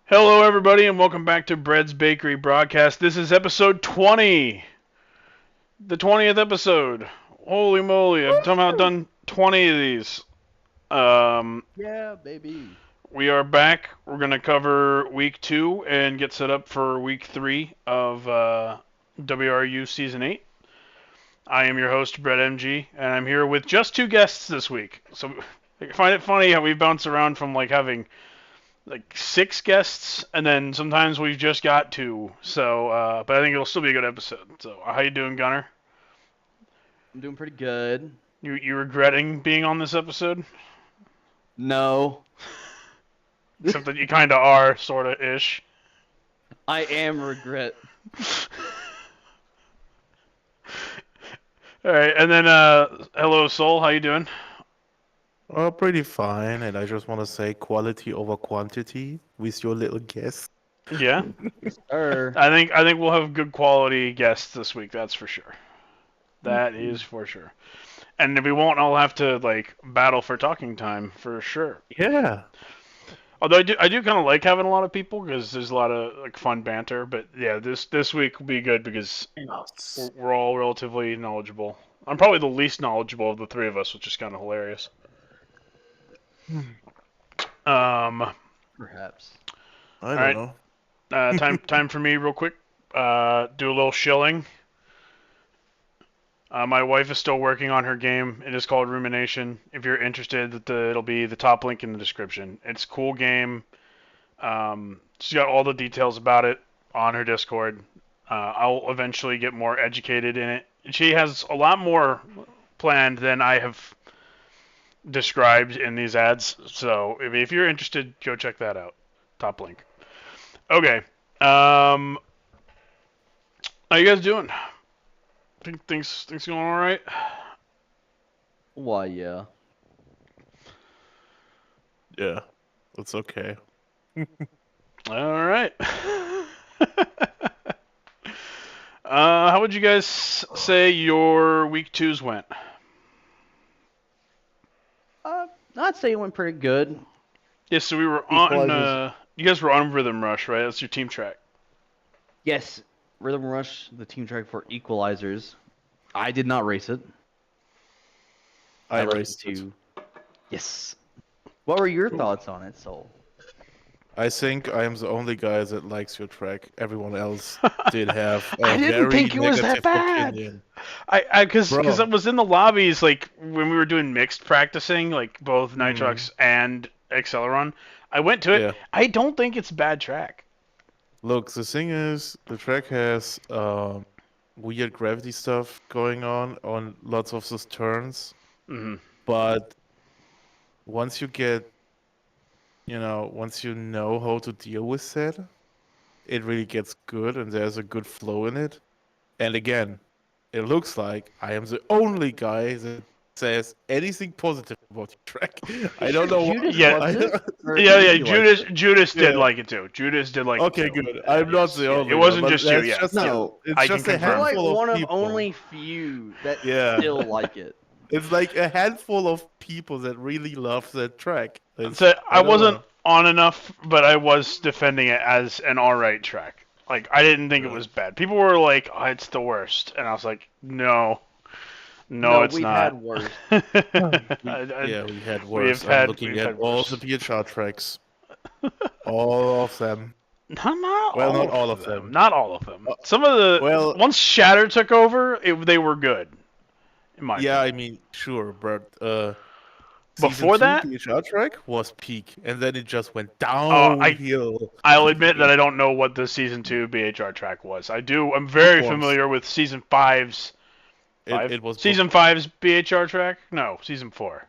Hello, everybody, and welcome back to Bread's Bakery broadcast. This is episode 20, the 20th episode. Holy moly, I've somehow done 20 of these. Um, Yeah, baby. we are back. We're going to cover week 2 and get set up for week 3 of WRU Season 8. I am your host, Brett MG, and I'm here with just 2 guests this week. So I find it funny how we bounce around from having 6 guests, and then sometimes we've just got 2. So, but I think it'll still be a good episode. So, how you doing, Gunner? I'm doing pretty good. You regretting being on this episode? No, Except that you kind of are, sort of ish. I am regret. All right, and then hello, Soul. How you doing? Oh, pretty fine, and I just want to say quality over quantity with your little guess. Yeah, Sir. I think we'll have good quality guests this week. That's for sure. That is for sure. And if we won't, I'll have to battle for talking time for sure. Yeah. Although I do kind of like having a lot of people because there's a lot of fun banter. But yeah, this week will be good because we're all relatively knowledgeable. I'm probably the least knowledgeable of the three of us, which is kind of hilarious. Perhaps. I don't know. Time for me real quick. Do a little shilling. My wife is still working on her game. It is called Rumination. If you're interested, it'll be the top link in the description. It's a cool game. She's got all the details about it on her Discord. I'll eventually get more educated in it. She has a lot more planned than I have described in these ads. So if you're interested, go check that out. Top link. Okay. How you guys doing? Think things going all right? Why, yeah. Yeah, it's okay. All right. How would you guys say your week 2s went? I'd say it went pretty good. Yeah, so we were on. Equalizers. You guys were on Rhythm Rush, right? That's your team track. Yes, Rhythm Rush, the team track for Equalizers. I did not race it. I left raced it. Yes. What were your thoughts on it, Soul? I think I am the only guy that likes your track. Everyone else did have a I didn't very think it was that negative bad. opinion. Because Bro. I was in the lobbies when we were doing mixed practicing, both Nitrox and Acceleron. I went to it. Yeah. I don't think it's a bad track. Look, the thing is, the track has weird gravity stuff going on lots of those turns, Hmm. but once you get, once you know how to deal with that, it really gets good and there's a good flow in it. And again, it looks like I am the only guy that says anything positive about your track. I don't know. Judas Yeah. loves it? Or Yeah. he likes it? Judas did Yeah. like it too. Judas did like Okay, it too. good. I'm not the only It wasn't one, but just you. that's Yeah. just No. it's I just can a confirm. You're like handful one of of people. only few that Yeah. still like it. It's like a handful of people that really love that track. So I don't wasn't know. on enough, but I was defending it as an alright track. I didn't think it Yeah. was bad. People were like, "Oh, it's the worst," and I was like, "No, No, it's we've not." had worse. Yeah, we had worse. I'm looking we've at had all worse. the PHR tracks. All of them. Not Well, not all all of of them. them. Not all of them. Uh, Some of the well, once Shatter took over, they were good, in my yeah, I opinion. mean, sure, but Before season 2 that, PHR track was peak, and then it just went uh, I downhill. I'll admit that I don't know what the season 2 BHR track was. I'm very Bookworms. familiar with season 5's It was season 5's BHR track. No, season 4.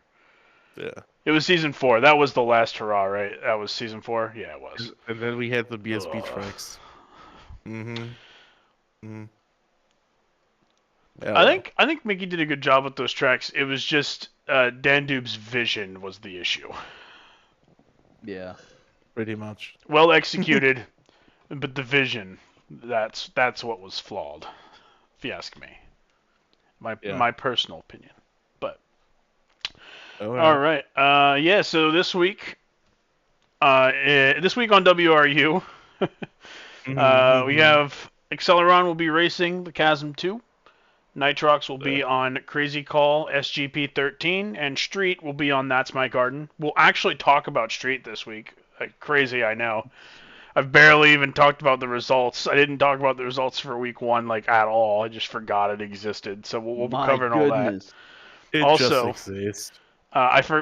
Yeah. It was season 4. That was the last hurrah, right? That was season 4. Yeah, it was. And then we had the BSB Ugh. tracks. Mm-hmm. Mm-hmm. Yeah, I well. think Mickey did a good job with those tracks. It was just Dandube's vision was the issue. Yeah. Pretty much. Well executed, but the vision that's what was flawed, if you ask me. My personal opinion. But Oh, all right. Yeah, so this week This week on WRU, we have Acceleron will be racing the Chasm 2. Nitrox will be on Crazy Call SGP13, and Street will be on That's My Garden. We'll actually talk about Street this week. Crazy, I know. I've barely even talked about the results. I didn't talk about the results for week 1 at all. I just forgot it existed. So we'll be My covering all that. goodness. It just Also, exists.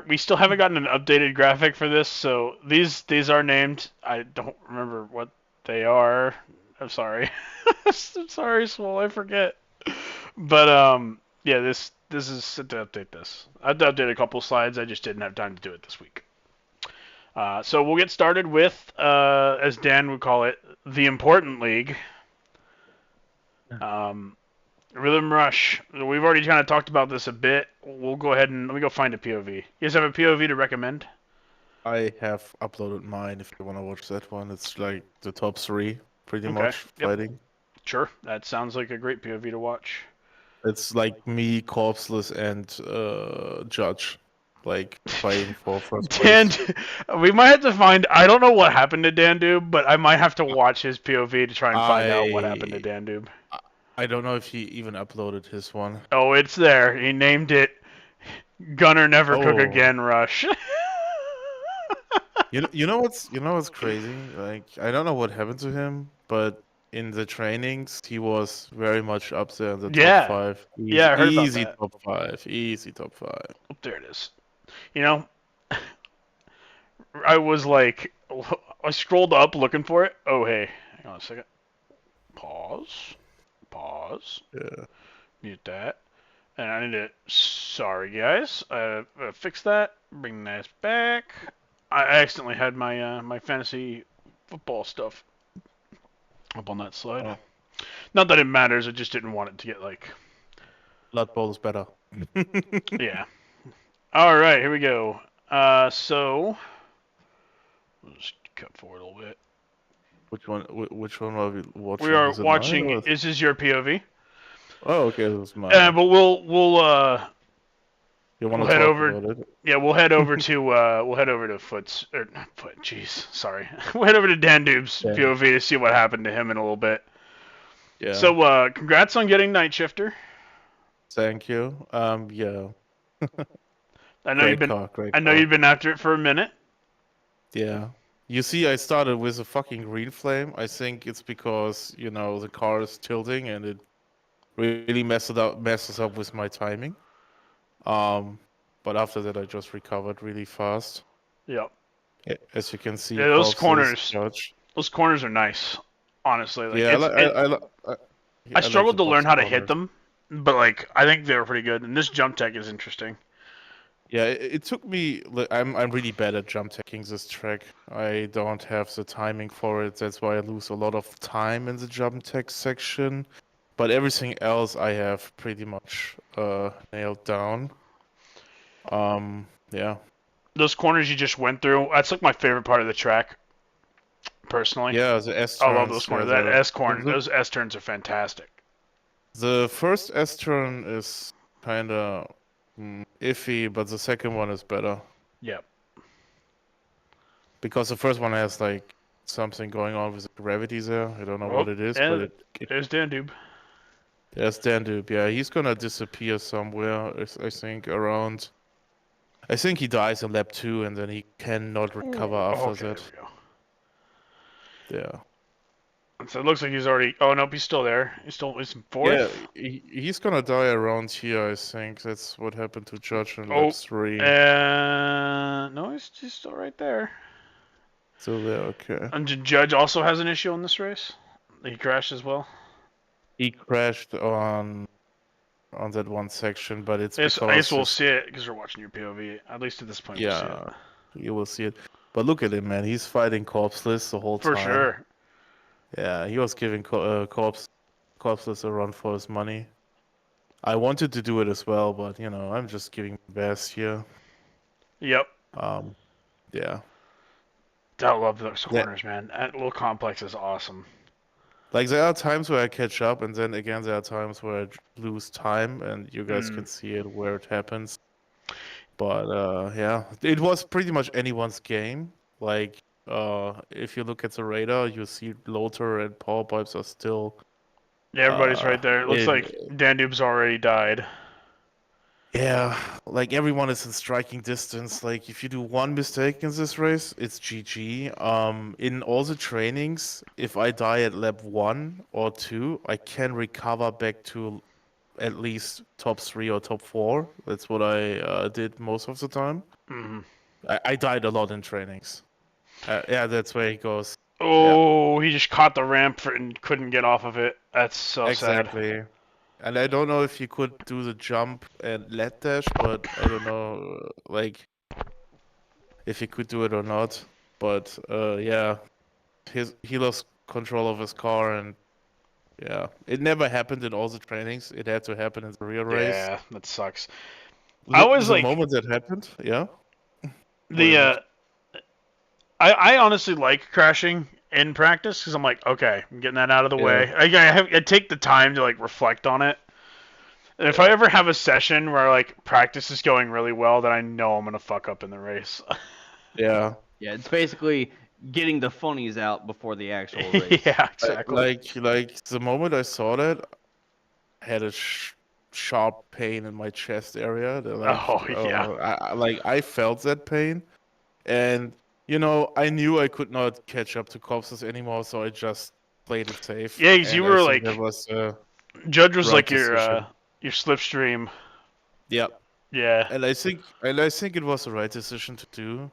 we still haven't gotten an updated graphic for this, so these are named. I don't remember what they are. I'm sorry. I'm sorry, Swole. I forget. But yeah, this is to update this. I've updated a couple slides. I just didn't have time to do it this week. So we'll get started with, as Dan would call it, the important league. Rhythm Rush. We've already kind of talked about this a bit. We'll go ahead and let me go find a POV. You guys have a POV to recommend? I have uploaded mine if you want to watch that one. It's like the top 3, pretty Okay. much, Yep. fighting. Sure. That sounds like a great POV to watch. It's like me, Corpseless, and Judge, like fighting for first Dan, place. we might have to find. I don't know what happened to Dandoob, but I might have to watch his POV to try and find out what happened to Dandoob. I don't know if he even uploaded his one. Oh, it's there. He named it Gunner Never Cook Oh. Again Rush. You know what's crazy? Like, I don't know what happened to him, but in the trainings he was very much up there in the Yeah. top 5. Easy, Yeah, I heard about easy that. top 5. Easy top 5. Oh, there it is. You know, I was like, I scrolled up looking for it. Oh, hey. Hang on a second. Pause. Yeah. Mute that. And I need to. Sorry, guys. Fix that. Bring this back. I accidentally had my my fantasy football stuff up on that slide. Oh. Not that it matters. I just didn't want it to get like. Blood Bowl is better. Yeah. All right. Here we go. So. We'll just cut forward a little bit. Which one are we watching? We are Is it mine watching. or- This is your POV. Oh, okay, this is mine. But we'll You want we'll to head talk over. about it? Yeah, we'll head over to Foots or not Foot. Jeez, sorry. We'll head over to Dandoob's Yeah. POV to see what happened to him in a little bit. Yeah. So, congrats on getting Night Shifter. Thank you. Yeah. I know Great you've been. car, great I know car. you've been after it for a minute. Yeah. You see, I started with a fucking green flame. I think it's because, the car is tilting and it really messes up with my timing. But after that, I just recovered really fast. Yep. As you can see, Yeah, those Corpses, corners. Judge. Those corners are nice. Honestly, like Yeah, I struggled to learn how to corners. hit them, but I think they were pretty good. And this jump tech is interesting. Yeah, it took me. I'm really bad at jump teching this track. I don't have the timing for it. That's why I lose a lot of time in the jump tech section. But everything else I have pretty much nailed down. Yeah. Those corners you just went through, that's like my favorite part of the track, personally. Yeah, the S I turns. love those corners. Yeah, Those S turns are fantastic. The first S turn is kind of iffy, but the second one is better. Yep. Because the first one has like something going on with the gravity there. I don't know what it is, but there's Dandoob. There's Dandoob. Yeah, he's gonna disappear somewhere. I think around. I think he dies in lap 2, and then he cannot recover after Okay, that. there we go. Yeah. So it looks like he's already. Oh nope, he's still there. He's in fourth. Yeah, he's gonna die around here. I think that's what happened to Judge in lap 3. No, he's still right there. Still there, okay. And Judge also has an issue on this race. He crashed as well. He crashed on that one section, but it's because I guess we'll see it because we're watching your POV. At least at this point, we'll see it. You will see it. But look at him, man. He's fighting Corpseless the whole time. For sure. Yeah, he was giving Corpseless a run for his money. I wanted to do it as well, but I'm just giving my best here. Yep. Yeah. I love those corners, man. That little complex is awesome. Like, there are times where I catch up, and then again there are times where I lose time, and you guys can see it where it happens. But yeah, it was pretty much anyone's game. Like, if you look at the radar, you see Lothar and Power Pipes are still. Yeah, everybody's right there. It looks in, like Dandube's already died. Yeah, like everyone is in striking distance. Like if you do one mistake in this race, it's GG. In all the trainings, if I die at lap 1 or 2, I can recover back to at least top 3 or top 4. That's what I did most of the time. Mm-hmm. I died a lot in trainings. Yeah, that's where he goes. Oh, he just caught the ramp and couldn't get off of it. That's so sad. Exactly. And I don't know if you could do the jump and let dash, but I don't know, like, if he could do it or not. But yeah, he lost control of his car, and yeah, it never happened in all the trainings. It had to happen in the real race. Yeah, that sucks. I The, was the like moment that happened, yeah. What the is it? I honestly like crashing in practice because I'm like, okay, I'm getting that out of the Yeah. way. I take the time to like reflect on it. And if I ever have a session where like practice is going really well, then I know I'm gonna fuck up in the race. Yeah. Yeah, it's basically getting the funnies out before the actual race. Yeah, exactly. Like the moment I saw that, I had a sharp pain in my chest area. Oh yeah. I felt that pain, and I knew I could not catch up to corpses anymore, so I just played it safe. Yeah, because you And I were think that like was Judge was right like decision. your slipstream. Yeah, Yeah. and I think it was the right decision to do.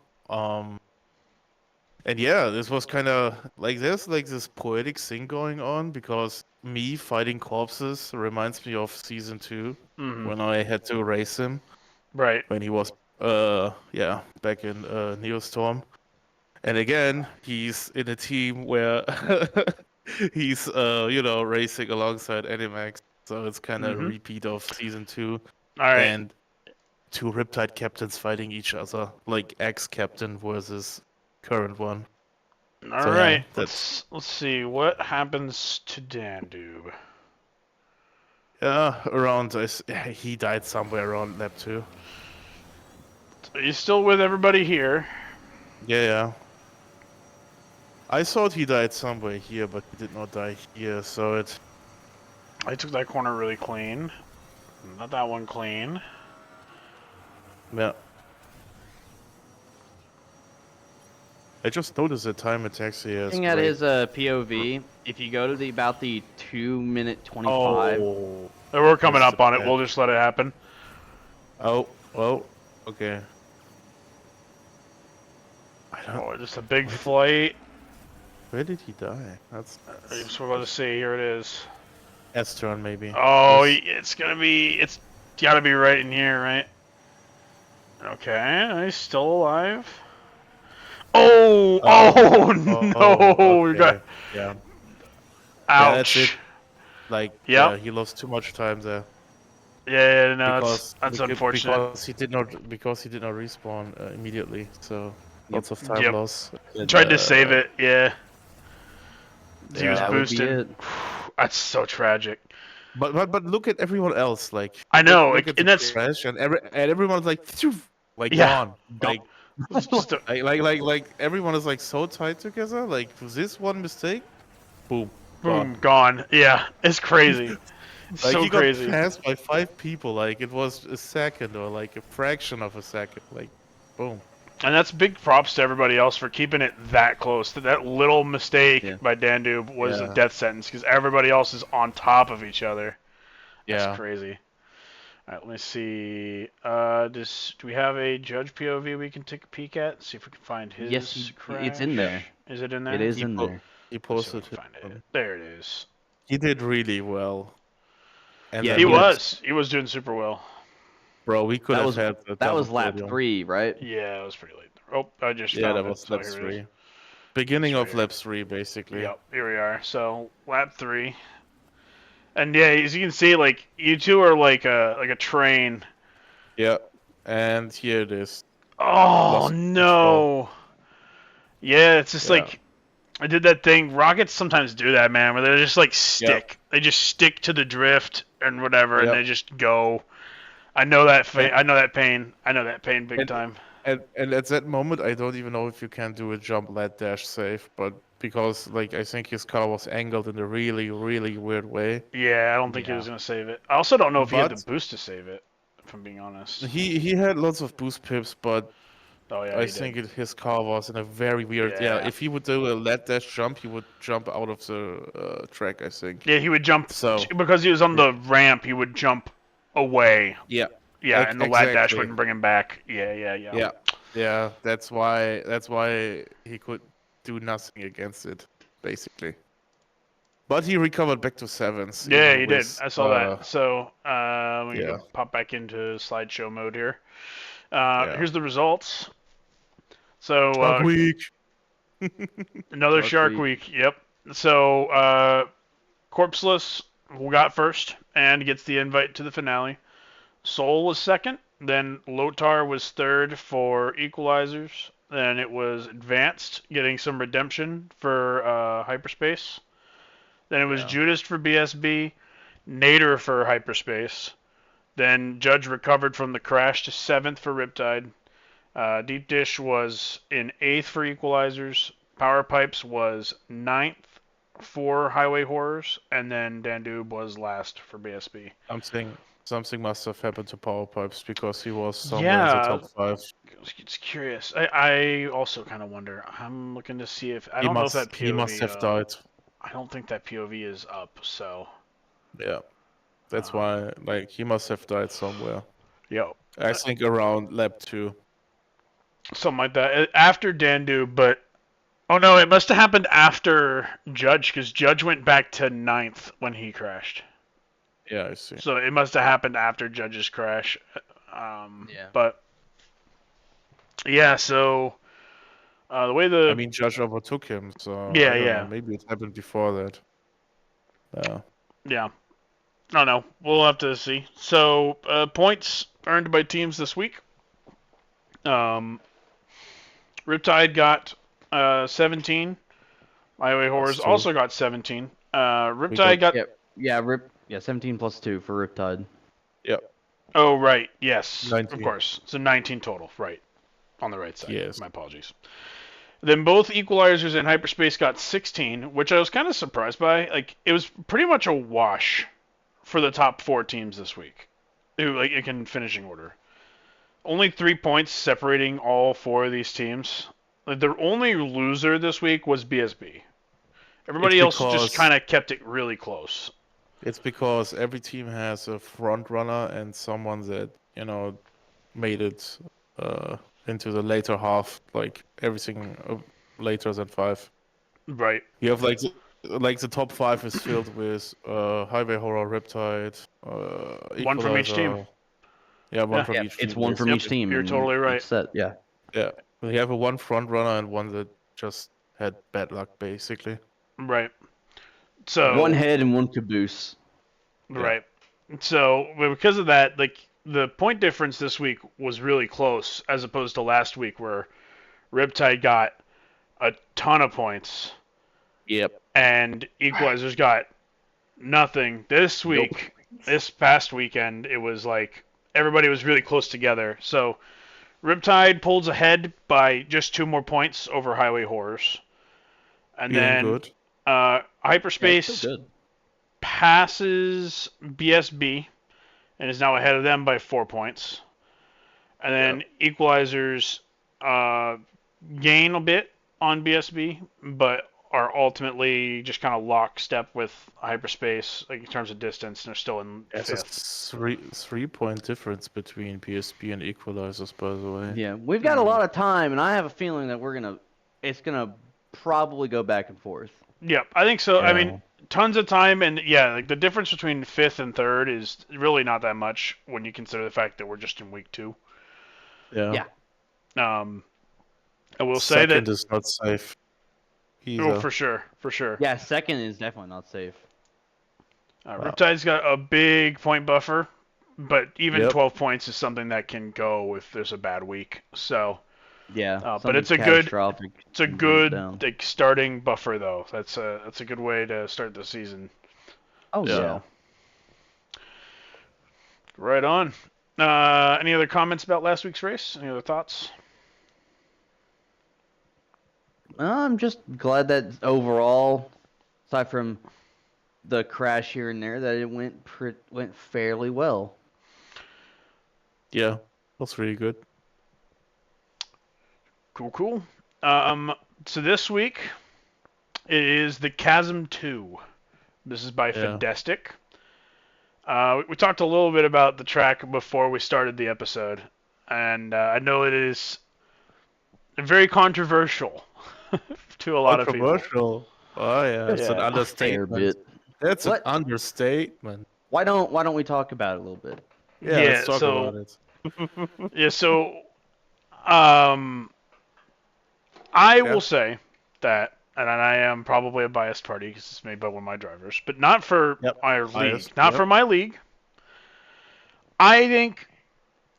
And yeah, this was kind of like there's like this poetic thing going on because me fighting corpses reminds me of season 2 Mm-hmm. when I had to race him Right. when he was back in Neostorm. And again, he's in a team where he's racing alongside Animax, so it's kind of a Mm-hmm. repeat of season 2 All right. and two Riptide captains fighting each other, like ex-captain versus current one. All So right. yeah, that's Let's see what happens to Dandube. around. He died somewhere around lap 2. So he's still with everybody here. Yeah. I thought he died somewhere here, but he did not die here. So it. I took that corner really clean. Not that one clean. Yeah. I just noticed the time attacks he has. Looking at his POV, if you go to about the 2-minute 25. Oh, we're coming That's up on it. bad. We'll just let it happen. Oh, okay. I don't. Oh, just a big flight. Where did he die? That's I just about to see. Here it is. S turn maybe. Oh, Yes. it's gonna be. It's gotta be right in here, right? Okay, he's still alive. Oh, no! Okay. Yeah. Yeah, that's Ouch. it. Like, Yep. yeah, he lost too much time there Yeah, no, because that's unfortunate. because he did not respawn immediately. So lots of time Yep. loss. And, Tried to save it, yeah. He was Yeah. That would be boosted. it. That's so tragic. But look at everyone else. Like I know, look at and the that's crash, and everyone's like, phew, like Yeah. gone. it's just a, Like everyone is like so tight together. Like this one mistake, boom, boom, gone. Yeah, it's crazy. It's Like so he got crazy. passed by 5 people. Like it was a second or like a fraction of a second. Like, boom. And that's big props to everybody else for keeping it that close. That little mistake by Dandube was a Yeah. death sentence because everybody else is on top of each other. That's Yeah. crazy. All right, let me see. Do we have a judge POV we can take a peek at? See if we can find his Yes, crash. it's in there. Is it in there? It is He in po- there. He Let's see posted if we can find it. it. There it is. He did really well. And Yeah, then He he was. He was doing super well. Bro, we could That have was had the that was double lap podium. 3, right? Yeah, it was pretty late. Oh, I just Yeah, found that it. was So lap here it 3. is. Beginning It's of right lap 3, basically. Yep, here we are. So lap 3, and yeah, as you can see, like you two are like a train. Yeah. And here it is. Oh Lost no! Yeah, it's just Yeah. like I did that thing. Rockets sometimes do that, man, where they just like stick. They just stick to the drift and whatever, and Yep. they just go. I know that. And- I know that pain. I know that pain big and- time. And at that moment, I don't even know if you can do a jump let dash save, but because like I think his car was angled in a really, really weird way. Yeah, I don't think he Yeah. was gonna save it. I also don't know if he had the But boost to save it. If I'm being honest. he had lots of boost pips, but Oh yeah, I he did. think his car was in a very weird. Yeah, Yeah. if he would do a let dash jump, he would jump out of the track. I think. Yeah, he would jump So because he was on yeah, the ramp. He would jump away. yeah, Yeah, and the lat dash exactly. wouldn't bring him back. Yeah. Yeah, yeah. That's why he could do nothing against it, basically. But he recovered back to sevens, Yeah, even he did. with I saw that. So we need to yeah, pop back into slideshow mode here. yeah. Here's the results. So Shark Week. another Shark Shark Week. Week. Yep. So Corpseless got first and gets the invite to the finale. Soul was second. Then Lotar was third for Equalizers. Then it was Advanced getting some redemption for Hyperspace. Then it was Yeah. Judas for BSB, Nader for Hyperspace. Then Judge recovered from the crash to seventh for Riptide. Deep Dish was in eighth for Equalizers. Power Pipes was ninth for Highway Horrors, and then Dandoob was last for BSB. Something must have happened to Power Pipes because he was somewhere in the Yeah, top five. it's curious. I also kind of wonder. I'm looking to see if I He don't know if that must he must POV. have died. I don't think that POV is up. So, Yeah, that's um, why like he must have died somewhere. yo, I think around lap 2. something like that after Dandu. But oh no, it must have happened after Judge because Judge went back to ninth when he crashed. Yeah, I see. So it must have happened after Judge's crash. Yeah. But yeah, so the way I the mean, Judge overtook him, so yeah I don't know. yeah Maybe it happened before that. Yeah. yeah. I don't know. We'll have to see. So points earned by teams this week. Riptide got 17. Highway Horrors +2. also got 17. We Riptide got got. Yeah, 17 plus 2 for Riptide. yeah, Oh, right. Yes. Of 19. course. So 19 total. Right. On the right side. Yes. My apologies. Then both Equalizers and Hyperspace got 16, which I was kind of surprised by. Like, it was pretty much a wash for the top four teams this week. Like, in finishing order. Only 3 points separating all four of these teams. Like, the only loser this week was BSB. It's Everybody else just because kind of kept it really close. it's because every team has a front runner and someone that, made it into the later half, like everything later than 5. Right. You have like the top 5 is filled with Highway Horror, Riptide, One from each team. Equalizer. Yeah, one Yeah. from Yeah, each it's team, one from Yep. each team. You're and totally right. It's set. Yeah. Yeah, we have one front runner and one that just had bad luck, basically. Right. So One head and one caboose. right. So because of that, like the point difference this week was really close as opposed to last week where Riptide got a ton of points Yep. and Equalizers got nothing. This Nope. week, this past weekend, it was like everybody was really close together. So Riptide pulls ahead by just 2 more points over Highway Horrors. And Feeling then good. Yeah, it's Hyperspace still good. passes BSB and is now ahead of them by 4 points. And then Equalizers gain a bit on BSB, but are ultimately just kind of lockstep with Hyperspace, like in terms of distance, and they're still in There's a fifth. 3 point difference between PSP and Equalizers, by the way. Yeah, we've got a lot of time, and I have a feeling that it's gonna probably go back and forth. Yep, I think so. I Yeah. mean, tons of time, and yeah, like the difference between fifth and third is really not that much when you consider the fact that we're just in week 2. Yeah. Yeah. I will say Second that. is not safe Oh, either. for sure, for sure. Yeah, second is definitely not safe. Wow. Riptide's got a big point buffer, but even Yep. 12 points is something that can go if there's a bad week. So, Yeah, but something it's a good, catastrophic it's a can bring us good down. like starting buffer though. That's a good way to start the season. Oh Yeah. yeah. Right on. Any other comments about last week's race? Any other thoughts? I'm just glad that overall, aside from the crash here and there, that it went fairly well. Yeah, that's really good. Cool, cool. So this week it is the Chasm 2. This is by Yeah. Fidestic. We talked a little bit about the track before we started the episode, and I know it is very controversial to a lot of people. Controversial. Oh yeah, it's an Yeah. A fair understatement. bit. That's an What? understatement. Why don't we talk about it a little bit? Yeah, let's Yeah. talk So about it. yeah. So um, I Yeah, will say that, and I am probably a biased party because it's made by one of my drivers, but not for yep. our league. Biased. Not for Yep. my league. I think,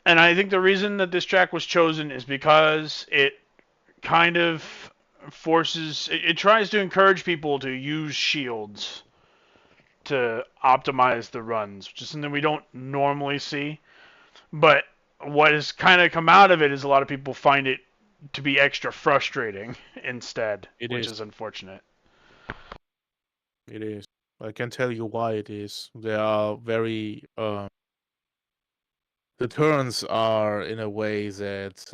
and I think the reason that this track was chosen is because it kind of it tries to encourage people to use shields to optimize the runs, which is something we don't normally see. But what has kind of come out of it is a lot of people find it to be extra frustrating instead, It which is. is unfortunate. It is. I can tell you why it is. They are very. The turns are in a way that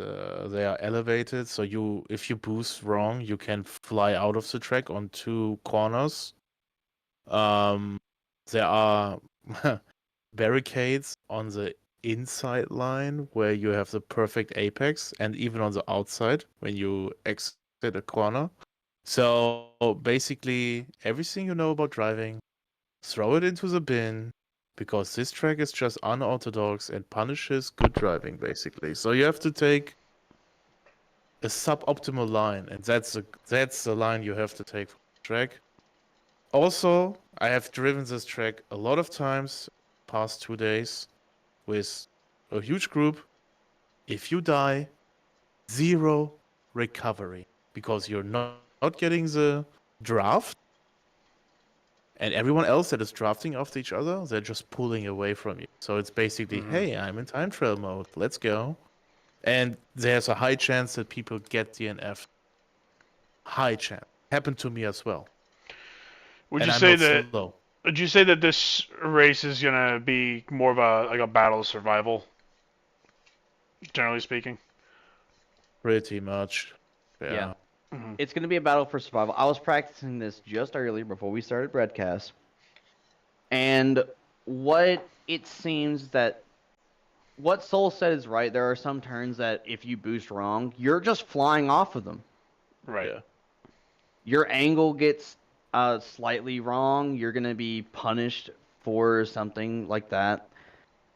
they are elevated. So if you boost wrong, you can fly out of the track on two corners. Um, there are barricades on the inside line where you have the perfect apex, and even on the outside when you exit a corner. So basically, everything you know about driving, throw it into the bin because this track is just unorthodox and punishes good driving, basically. So you have to take a suboptimal line, and that's the line you have to take from the track. Also, I have driven this track a lot of times past 2 days with a huge group. If you die, zero recovery because you're not getting the draft, and everyone else that is drafting after each other, they're just pulling away from you. So it's basically, Mm-hmm. hey, I'm in time trial mode. Let's go. And there's a high chance that people get DNF. High chance. Happened to me as well. Would And you I'm say not that? slow. Would you say that this race is gonna be more of a battle of survival, generally speaking? Pretty much. Yeah. Yeah. Mm-hmm. It's going to be a battle for survival. I was practicing this just earlier before we started broadcast, and what it seems that what Soul said is right. There are some turns that if you boost wrong, you're just flying off of them. Right. Yeah. Your angle gets slightly wrong. You're going to be punished for something like that.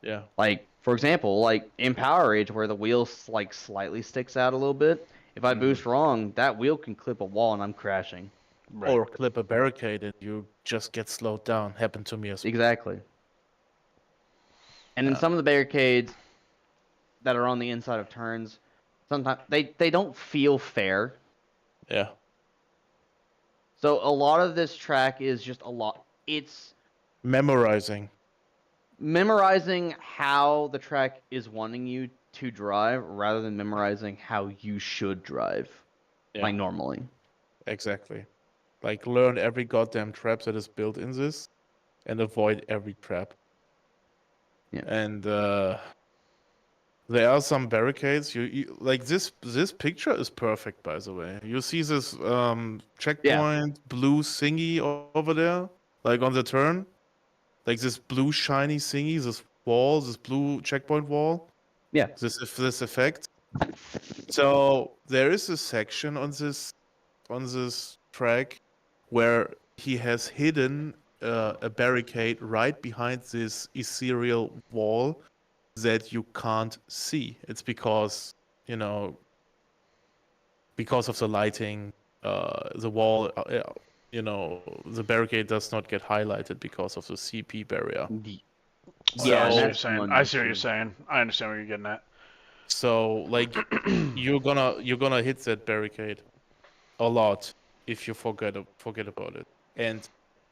Yeah. Like, for example, like in Power Age, where the wheel like slightly sticks out a little bit. If I Mm-hmm. boost wrong, that wheel can clip a wall and I'm crashing. Right. Or clip a barricade and you just get slowed down. Happened to me as Exactly. And in well. some of the barricades that are on the inside of turns, sometimes they don't feel fair. Yeah. So a lot of this track is just a lot. It's Memorizing. memorizing how the track is wanting you to drive rather than memorizing how you should drive, Yeah. like normally. Exactly. Like learn every goddamn trap that is built in this and avoid every trap. Yeah. And there are some barricades. You like this picture is perfect, by the way. You see this Yeah. checkpoint blue thingy over there, like on the turn, like this blue shiny thingy, this wall, this blue checkpoint wall, Yeah. this effect. So there is a section on this track where he has hidden a barricade right behind this ethereal wall that you can't see. It's because, you know, because of the lighting, the wall, the barricade does not get highlighted because of the CP barrier. Yeah, I and see what So, you're that's saying. one I see what you're issue. saying. I understand what you're getting at. like you're gonna hit that barricade a lot if you forget about it. And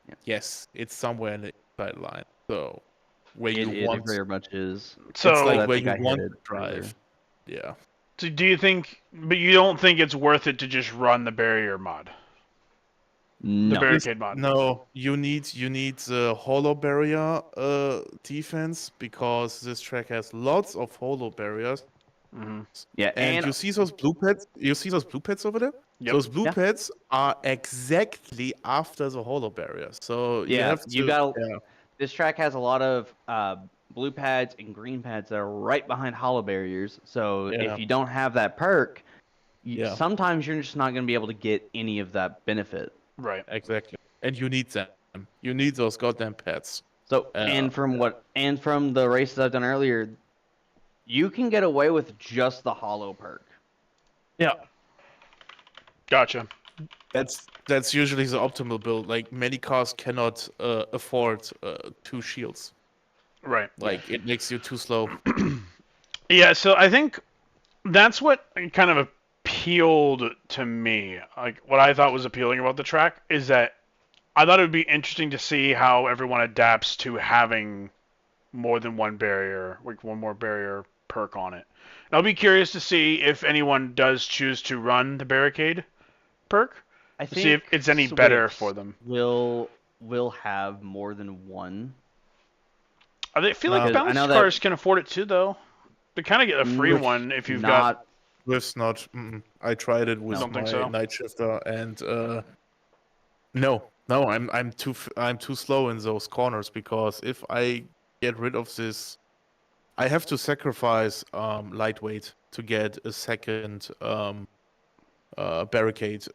Yeah. yes, it's somewhere in the inside line. So where It you it want, very much is. it's Because like So I where think you I hit want it to earlier. drive. Yeah. So do you think? But you don't think it's worth it to just run the barrier mod, the No. barricade mod? No, you need the holo barrier defense because this track has lots of holo barriers. Mm-hmm. Yeah, And you see those blue pads? You see those blue pads over there? Yep. Those blue Yeah. pads are exactly after the holo barrier. So you yeah, have you to. got. Yeah. This track has a lot of blue pads and green pads that are right behind hollow barriers. So Yeah. if you don't have that perk, Yeah. sometimes you're just not going to be able to get any of that benefit. Right. Exactly. And you need them. You need those goddamn pads. So and from the races I've done earlier, you can get away with just the hollow perk. Yeah. Gotcha. That's usually the optimal build. Like many cars cannot afford 2 shields. Right. Like it makes you too slow. Yeah. So I think that's what kind of appealed to me. Like what I thought was appealing about the track is that I thought it would be interesting to see how everyone adapts to having more than one barrier, like one more barrier perk on it. And I'll be curious to see if anyone does choose to run the barricade perk. I To think see if it's any better Swifts for them. will have more than one. I feel No. like Because I bounce know that- cars can afford it too, though. They kind of get a free one if you've got. With not. I tried it with Don't my think so. night shifter, and no, I'm too slow in those corners because if I get rid of this, I have to sacrifice lightweight to get a second barricade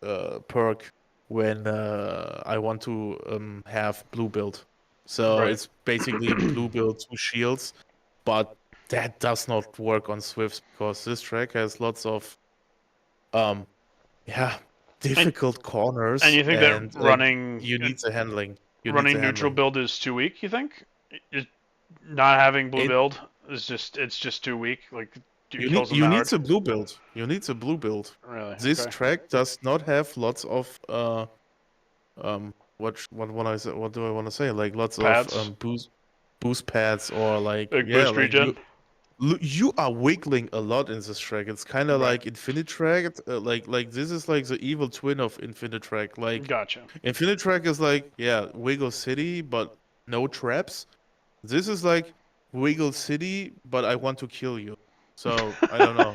perk when I want to have blue build. So Right. it's basically blue build 2 shields, but that does not work on Swifts because this track has lots of difficult corners. And you think that running you need the handling. running neutral build is too weak? You think? Just not having blue build is just too weak. Like it kills them you that need hard? the blue build. You need the blue build. Really? This Okay. track does not have lots of what do I want to say? Like lots Pads? of boost pads or like Big boost like regen. you are wiggling a lot in this track. It's kind of Right. like Infinite Track. Like this is like the evil twin of Infinite Track. Like Gotcha. Infinite Track is like Wiggle City but no traps. This is like Wiggle City but I want to kill you. So I don't know.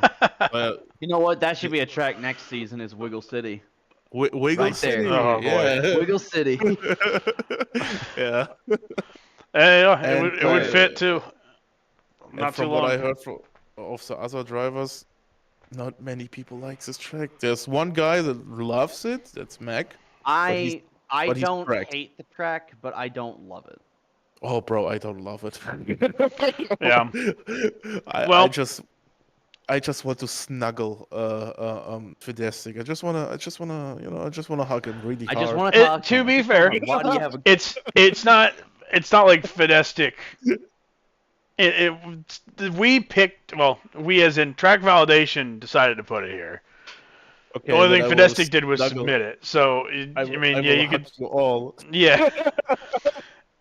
But You know what? That should be a track next season. Is Wiggle City. Wiggle Right there. City. Oh, boy. Yeah. Wiggle City. Yeah. Yeah, And, it would fit too. Not And too from long. what I heard of the other drivers, not many people like this track. There's one guy that loves it. That's Mac. I but he's don't correct. hate the track, but I don't love it. Oh, bro, I don't love it. Yeah. I Well- just want to snuggle Fidestic. I just wanna hug him really I hard. just want to talk. To him. be fair, Why do you have a? it's not like Fidestic. We picked, well, we as in track validation decided to put it here. Okay, The only then thing I will Fidestic did was snuggle. submit it. So I mean, will yeah, you hug could, you all. yeah,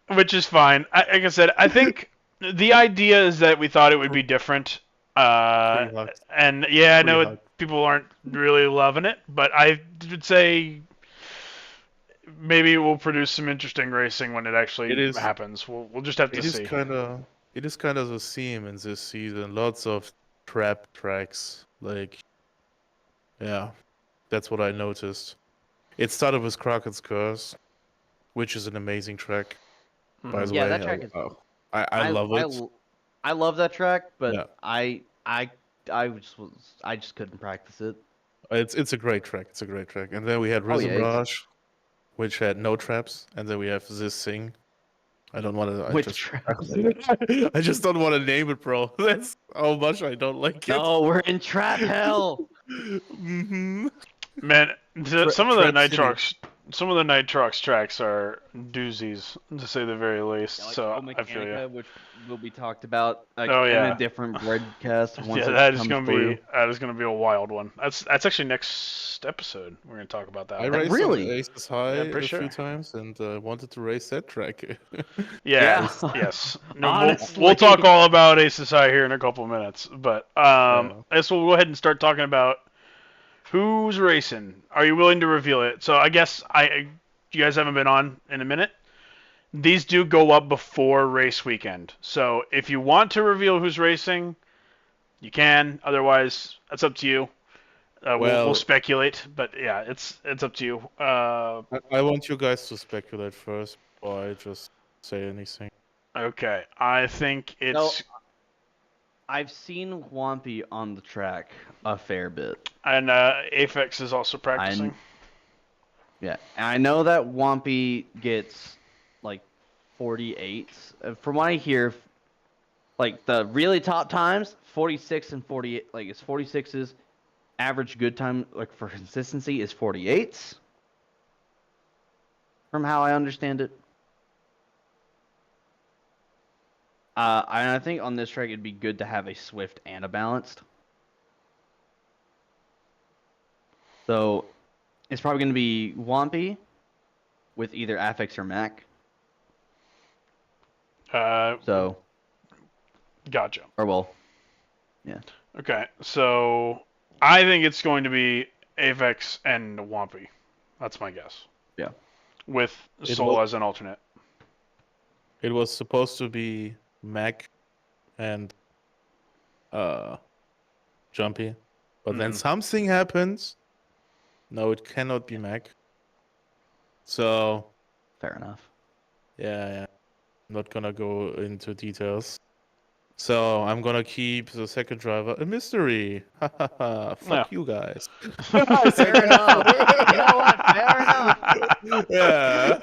which is fine. Like I said, I think the idea is that we thought it would be different. Free hugs. And yeah, I Free know hug. people aren't really loving it, but I would say maybe we'll produce some interesting racing when it actually It is- happens. We'll just have to It is see. kind of the theme in this season. Lots of trap tracks. Like, yeah, that's what I noticed. It started with Kraken's Curse, which is an amazing track. By the Yeah, way, that track is. I love it. I love that track, but Yeah. I just couldn't practice it. It's a great track. It's a great track. And then we had Rhythm yeah, it's- Rush, which had no traps, and then we have this thing. I don't want to. Which track? I just don't want to name it, bro. That's how much I don't like it. No, we're in trap hell. Mm-hmm. Man, some of the Trap City. some of the Nitrox tracks are doozies, to say the very least. Yeah, like So Full I feel you. Mechanica, which will be talked about Oh in yeah. a different broadcast once Yeah, it that is comes gonna through. be a wild one. That's actually next episode. We're gonna talk about that I one. raced on Really? Aces High Yeah, pretty a few sure. times and wanted to race that track. Yeah, Yeah. yes. No, Honestly. we'll talk all about Aces High here in a couple of minutes. But Yeah. I guess we'll go ahead and start talking about who's racing. Are you willing to reveal it? So I guess you guys haven't been on in a minute. These do go up before race weekend. So if you want to reveal who's racing, you can. Otherwise, that's up to you. We'll Well, speculate, but yeah, it's up to you. I want you guys to speculate first before I just say anything. Okay, I think So it's I've seen Whompy on the track a fair bit. and Aphex is also practicing. Yeah, and I know that Whompy gets like 48s. From what I hear, like the really top times, 46 and 48. Like it's 46s. Average good time, like for consistency, is 48s. From how I understand it. And I think on this track it'd be good to have a swift and a balanced. So it's probably going to be Whompy with either Affix or Mac. So, Gotcha. or well, yeah. Okay, so I think it's going to be Avex and Wampy. That's my guess. Yeah. With It Soul will- as an alternate. It was supposed to be Mac and Jumpy, but then Mhm. something happens. No, it cannot be Mac. So Fair enough. yeah. I'm not gonna go into details. So I'm gonna keep the second driver a mystery. Yeah. Fuck you guys. Fair enough. You know what? Fair enough. Yeah.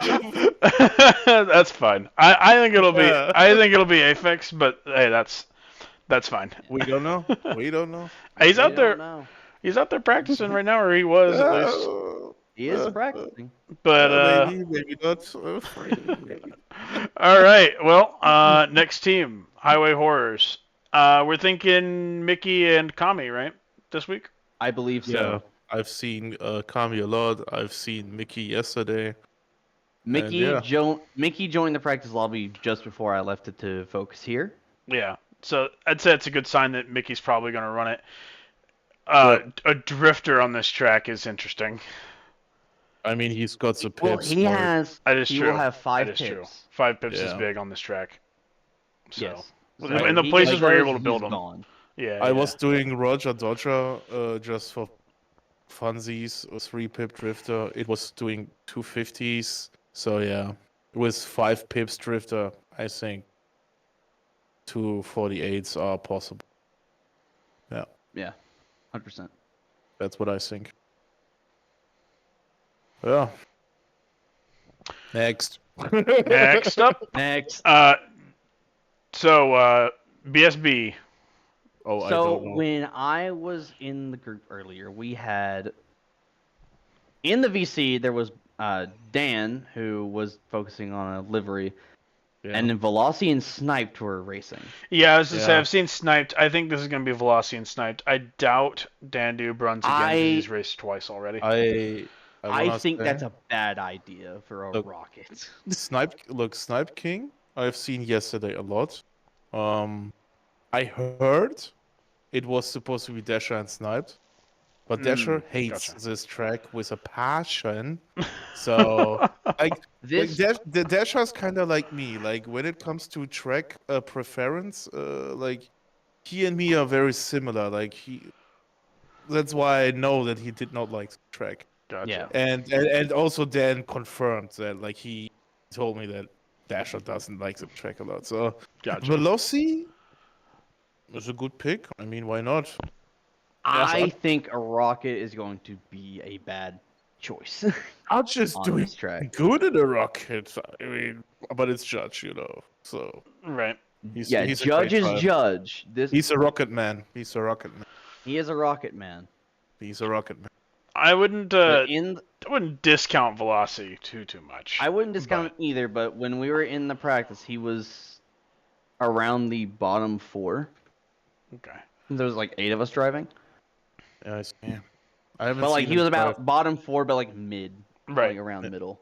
That's fine. I think it'll be Yeah. Afex, but hey, that's fine. We don't know. We don't know. He's We out there. don't know. He's out there practicing right now, or he was at least. He is practicing. But maybe not. all right. Well, next team, Highway Horrors. We're thinking Mickey and Kami, right? This week. I believe so. Yeah, I've seen Kami a lot. I've seen Mickey yesterday. Mickey, yeah. Mickey joined the practice lobby just before I left it to focus here. Yeah. So I'd say it's a good sign that Mickey's probably going to run it. A drifter on this track is interesting. I mean, he's got the pips. Well, he for it. has. That is he true. will have That 5 is pips. true. 5 pips is Yeah. big on this track. So, Yes. and So the he places gets where you're those, able to build he's them. gone. Yeah. I was doing Roger Dodger just for funsies, a 3-pip drifter. It was doing 250s. So yeah, with 5 pips drifter, I think 248s are possible. Yeah. Yeah, 100%. That's what I think. Yeah. Next. Next up. Next. So BSB. Oh, I So don't know. when I was in the group earlier, we had in the VC there was Dan who was focusing on a livery, Yeah. and then Velocity and Sniped were racing. Yeah, I was to say Yeah. I've seen Sniped. I think this is going to be Velocity and Sniped. I doubt Dandoob runs again because he's raced twice already. I wanna think say, that's a bad idea for a Look, rocket. Snipe King, I've seen yesterday a lot. I heard it was supposed to be Dasher and Sniped, but Dasher hates gotcha. this track with a passion. So, like the Dasher's kind of like me. Like when it comes to track preference, like he and me are very similar. Like that's why I know that he did not like the track. Gotcha. Yeah. And also Dan confirmed that, like, he told me that Dasher doesn't like the track a lot. So Gotcha. Velocity is a good pick. I mean, why not? I think a rocket is going to be a bad choice. I'm just on doing this track. good in a rocket. I mean, but it's Judge, So Right. he's Yeah, a Judge great is driver. Judge. He's a rocket man. He's a rocket man. He is a rocket man. He's a rocket man. I wouldn't But I wouldn't discount velocity too much. I wouldn't discount it either, but when we were in the practice, he was around the bottom 4. Okay. There was like 8 of us driving. Yeah, I see. I haven't But like seen he him was drive. about bottom 4, but like mid, Right. like around middle.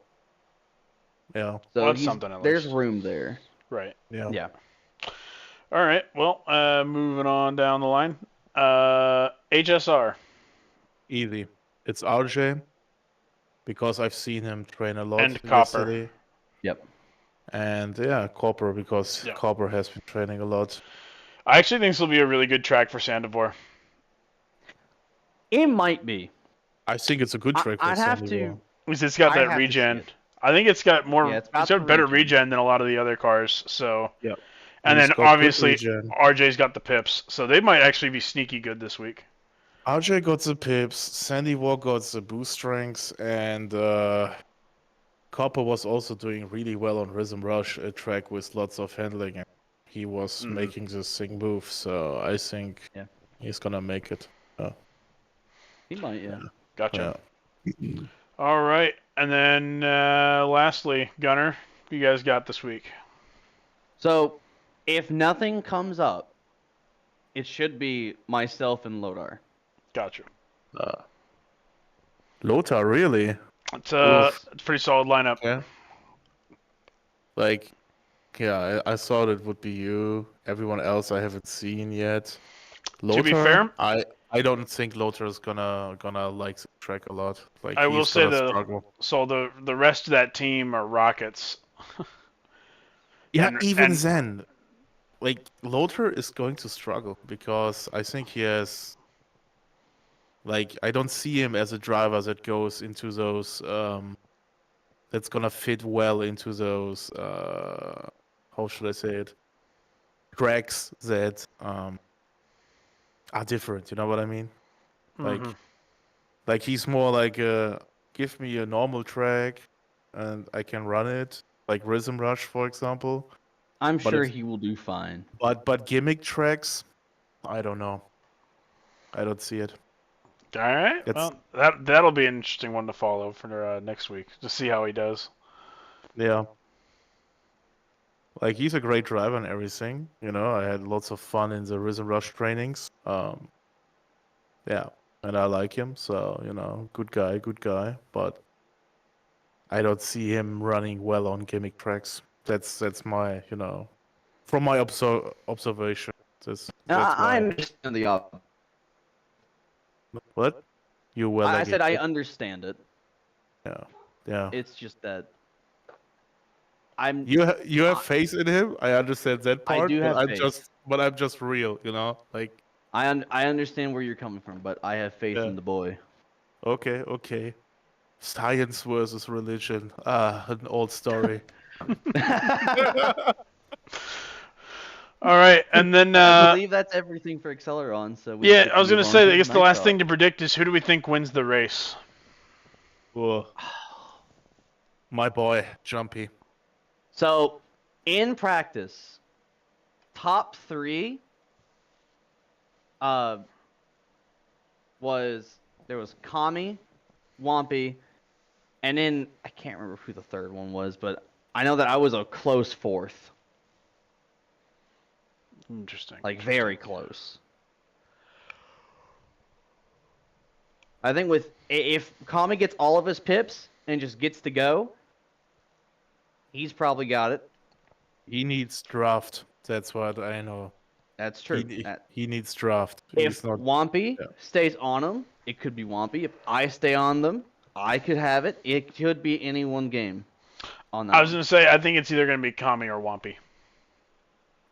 Yeah. So Well, that's something at there's least. room there. Right. Yeah. Yeah. All right. Well, moving on down the line. HSR. Easy. It's RJ because I've seen him train a lot And in the Copper. city. Yep. And yeah, Copper because Yeah. Copper has been training a lot. I actually think this will be a really good track for Sandivore. It might be. I think it's a good track for I'd have Sandy to. Wall. Because it's got I that have to see regen. it. I think it's got more. Yeah, It's got got the better regen. regen than a lot of the other cars. So. Yeah. And He's then got good obviously regen. RJ's got the pips, so they might actually be sneaky good this week. RJ got the pips, Sandy Wall got the boost strengths, and Copper was also doing really well on Rhythm Rush, a track with lots of handling. And he was making this thing move, so I think he's gonna make it. He might, yeah. Gotcha. Yeah. All right, and then lastly, Gunner, who you guys got this week? So, if nothing comes up, it should be myself and Lodar. Gotcha. Lothar, really? It's a pretty solid lineup. Yeah. Like, yeah, I thought it would be you. Everyone else I haven't seen yet. Lothar, To be fair, I don't think Lothar is gonna like the track a lot. Like I will he's say gonna struggle. the rest of that team are Rockets. Yeah, and, even and then, like Lothar is going to struggle because I think he has. Like I don't see him as a driver that goes into those. That's gonna fit well into those. How should I say it? Tracks that are different. You know what I mean? Mhm. Like he's more like give me a normal track, and I can run it. Like Rhythm Rush, for example. I'm But sure it's he will do fine. but gimmick tracks, I don't know. I don't see it. All right. It's Well, that'll be an interesting one to follow for next week to see how he does. yeah. Like he's a great driver and everything. You know, I had lots of fun in the Rhythm Rush trainings. Yeah, and I like him. So you know, good guy. But I don't see him running well on gimmick tracks. That's my from my observation. That's I my understand the op. what you were I like said I understand it. yeah. It's just that You have faith in him. I understand that I part, do but have I'm faith. just real. You know, like I understand where you're coming from, but I have faith yeah. in the boy. Okay. Science versus religion. An old story. All right, and then I believe that's everything for Acceleron. So we yeah, get I was move gonna on say to I guess the last Nitrox. thing to predict is who do we think wins the race? Whoa. My boy, Jumpy. So, in practice, top 3 was Kami, Wampy, and then I can't remember who the third one was, but I know that I was a close 4th. Interesting. Like very close. I think if Kami gets all of his pips and just gets to go, he's probably got it. He needs draft. That's what I know. That's true. He needs draft. If He's not. Wampy Yeah. stays on him, it could be Wampy. If I stay on them, I could have it. It could be any one game on that. I was gonna say I think it's either gonna be Kami or Wampy.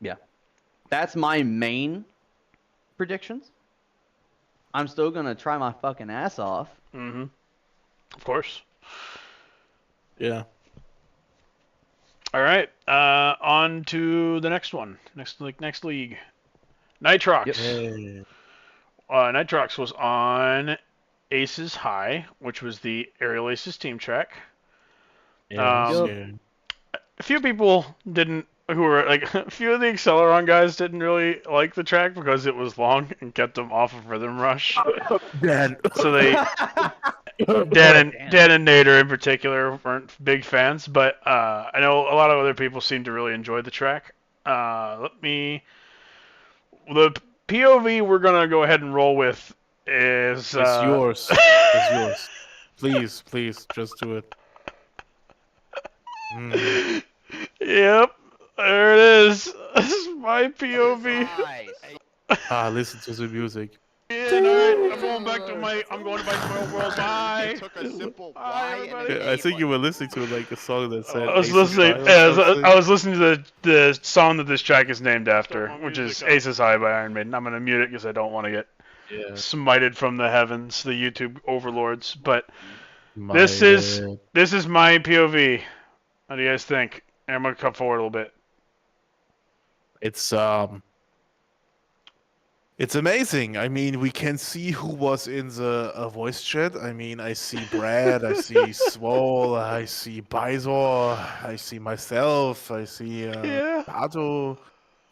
Yeah. That's my main predictions. I'm still gonna try my fucking ass off. Mm-hmm. Of course. Yeah. All right. On to the next one. Next league. Nitrox. Hey. Nitrox was on Aces High, which was the Aerial Aces team track. Yeah. Yup. Yeah. A few people didn't who were like a few of the Acceleron guys didn't really like the track because it was long and kept them off of Rhythm Rush. Dan. So Dan Dan. and Nader in particular weren't big fans, but I know a lot of other people seem to really enjoy the track. The POV we're gonna go ahead and roll with is It's yours. It's yours. Please, please, just do it. Mm. Yep, there it is. This is my POV. Listen to the music. Alright, I'm going back to my old world. Bye. It took a simple Bye, Y and everybody. an I A think you were button. listening to like a song that said I was Ace listening. High or Yeah, something. I was listening to the song that this track is named after, which is Aces High by Iron Maiden. I'm gonna mute it because I don't want to get Yeah. smited from the heavens, the YouTube overlords. But My this is bad. my POV. How do you guys think? And I'm gonna come forward a little bit. It's amazing. I mean, we can see who was in the voice chat. I mean, I see Brad, I see Swole, I see Bizor, I see myself, I see Yeah. Pato.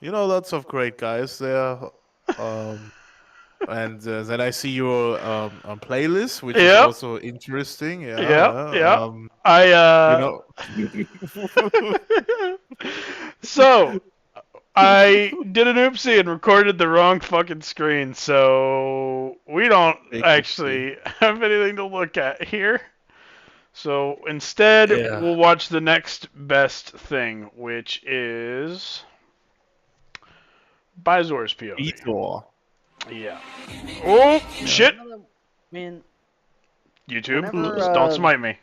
You know, lots of great guys there. And then I see your playlist, which is Yep. also interesting. Yeah, Yep. yeah. Yep. I You know. So I did an oopsie and recorded the wrong fucking screen, so we don't Big actually have anything to look at here. So instead, Yeah. we'll watch the next best thing, which is Bizor's POV. Bizor. Yeah. Oh, shit! Man, YouTube, whenever, don't smite me.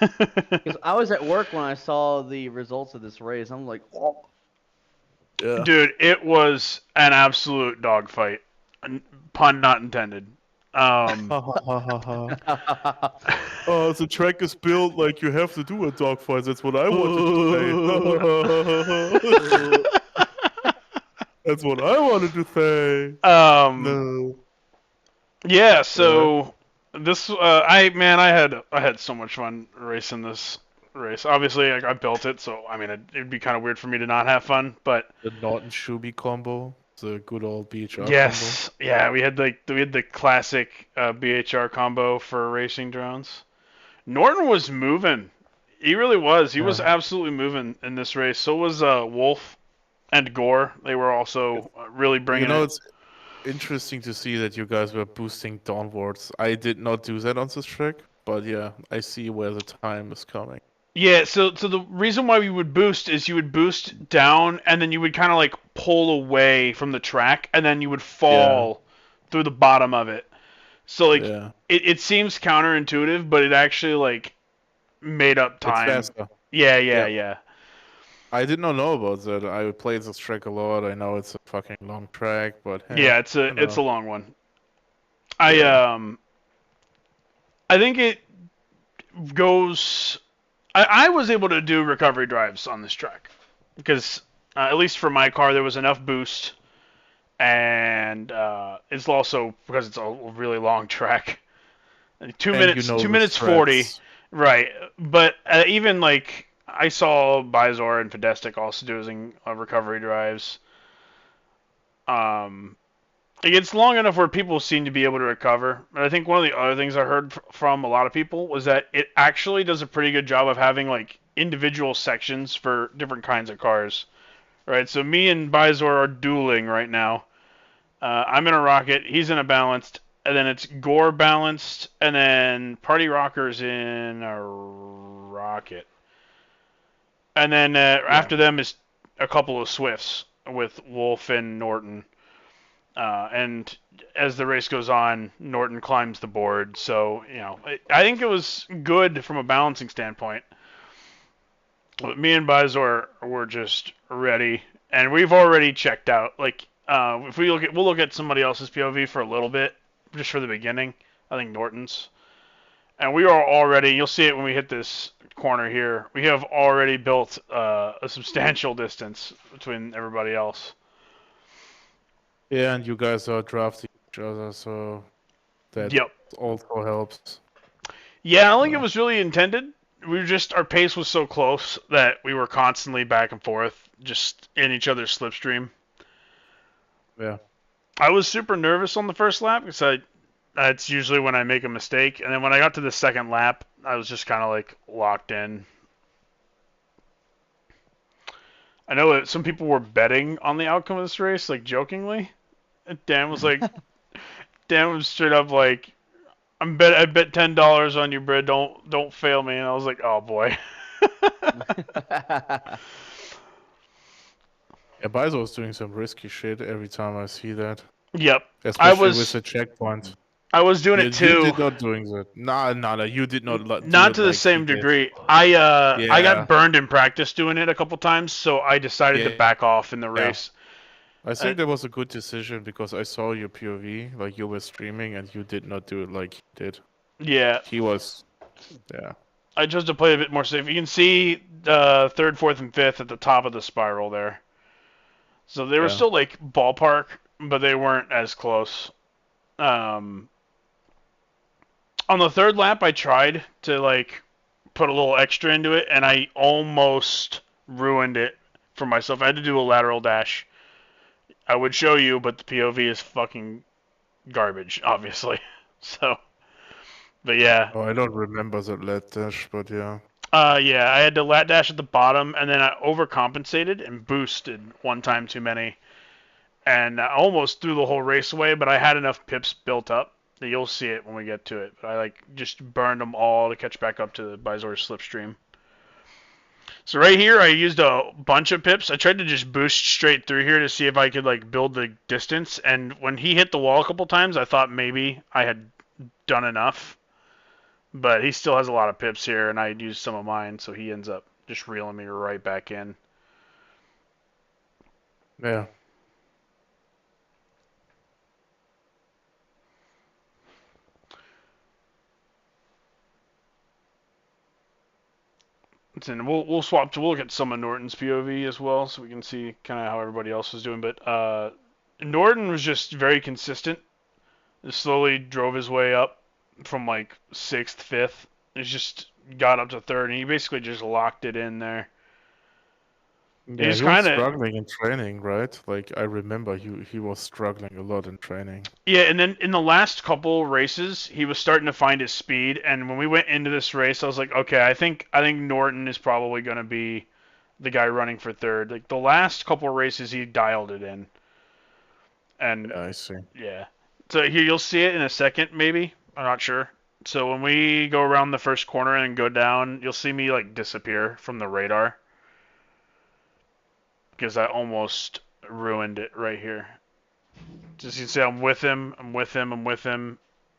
because I was at work when I saw the results of this race. I'm like, oh. Yeah. Dude, it was an absolute dogfight. Pun not intended. The track is built like you have to do a dogfight. That's what I wanted to say. That's what I wanted to say. No. Yeah, so this I had so much fun racing this race. Obviously, I built it, so I mean it'd be kind of weird for me to not have fun, but The Norton Shuby combo, the good old BHR yes, yeah, we had the classic BHR combo for racing drones. Norton was moving. He really was. He was Yeah. absolutely moving in this race. So was Wolf and Gore. They were also really combo. bringing You know, it. it's interesting to see that you guys were boosting downwards. I did not do that on this track, but yeah, I see where the time is coming. Yeah, so the reason why we would boost is you would boost down and then you would kind of like pull away from the track and then you would fall through the bottom of it. So like Yeah. it seems counterintuitive, but it actually like made up It's time. faster. Yeah. Yeah. I did not know about that. I played this track a lot. I know it's a fucking long track, but hey, Yeah, it's you a know. long one. Yeah. I think it goes. I was able to do recovery drives on this track because at least for my car there was enough boost, and it's also because it's a really long track. 2 And minutes, you know 2 the minutes 40, strats. right? But even like I saw Bizor and Fedestic also doing recovery drives. It's long enough where people seem to be able to recover. And I think one of the other things I heard from a lot of people was that it actually does a pretty good job of having like individual sections for different kinds of cars. Right, so me and Bizor are dueling right now. I'm in a rocket, he's in a balanced, and then it's Gore balanced, and then Party Rocker's in a rocket. And then after them is a couple of Swifts with Wolf and Norton. And as the race goes on, Norton climbs the board. So, I think it was good from a balancing standpoint. But me and Bizor were just ready, and we've already checked out. Like, if we'll look at somebody else's POV for a little bit, just for the beginning. I think Norton's, and we are already. You'll see it when we hit this corner here. We have already built a substantial distance between everybody else. Yeah, and you guys are drafting each other, so that Yep. also helps. Yeah, I don't think it was really intended our pace was so close that we were constantly back and forth, just in each other's slipstream. Yeah. I was super nervous on the first lap because that's usually when I make a mistake, and then when I got to the second lap, I was just kind of like locked in. I know that some people were betting on the outcome of this race, like jokingly. And Dan was straight up like, I bet $10 on you, Brid. Don't fail me. And I was like, oh boy. Yeah, Bizo was doing some risky shit every time I see that. Yep. Especially with the checkpoint. I was doing You, it too. you did not doing that. No, you did not do Not it to the like same he did. degree. I Yeah. got burned in practice doing it a couple times, so I decided to back off in the race. I think that was a good decision because I saw your POV, like you were streaming, and you did not do it like he did. Yeah. He was, yeah. I chose to play a bit more safe. You can see third, fourth, and fifth at the top of the spiral there. So they were still like ballpark, but they weren't as close. On the third lap, I tried to like put a little extra into it, and I almost ruined it for myself. I had to do a lateral dash. I would show you, but the POV is fucking garbage, obviously. So, but yeah. Oh, I don't remember the lat dash, but yeah. Yeah, I had to lat dash at the bottom, and then I overcompensated and boosted one time too many. And I almost threw the whole race away, but I had enough pips built up that you'll see it when we get to it. But I like just burned them all to catch back up to the Bizor's slipstream. So right here, I used a bunch of pips. I tried to just boost straight through here to see if I could like build the distance. And when he hit the wall a couple times, I thought maybe I had done enough. But he still has a lot of pips here, and I used some of mine, so he ends up just reeling me right back in. Yeah. And we'll swap to look at some of Norton's POV as well, so we can see kind of how everybody else was doing. But Norton was just very consistent. He slowly drove his way up from like sixth, fifth. He just got up to third, and he basically just locked it in there. Yeah, he was struggling in training, right? Like I remember he was struggling a lot in training. Yeah, and then in the last couple races, he was starting to find his speed. And when we went into this race, I was like, okay, I think Norton is probably going to be the guy running for third. Like the last couple races, he dialed it in. And yeah, I see. Yeah. So here you'll see it in a second, maybe. I'm not sure. So when we go around the first corner and go down, you'll see me like disappear from the radar. Because I almost ruined it right here. Just you can see I'm with him,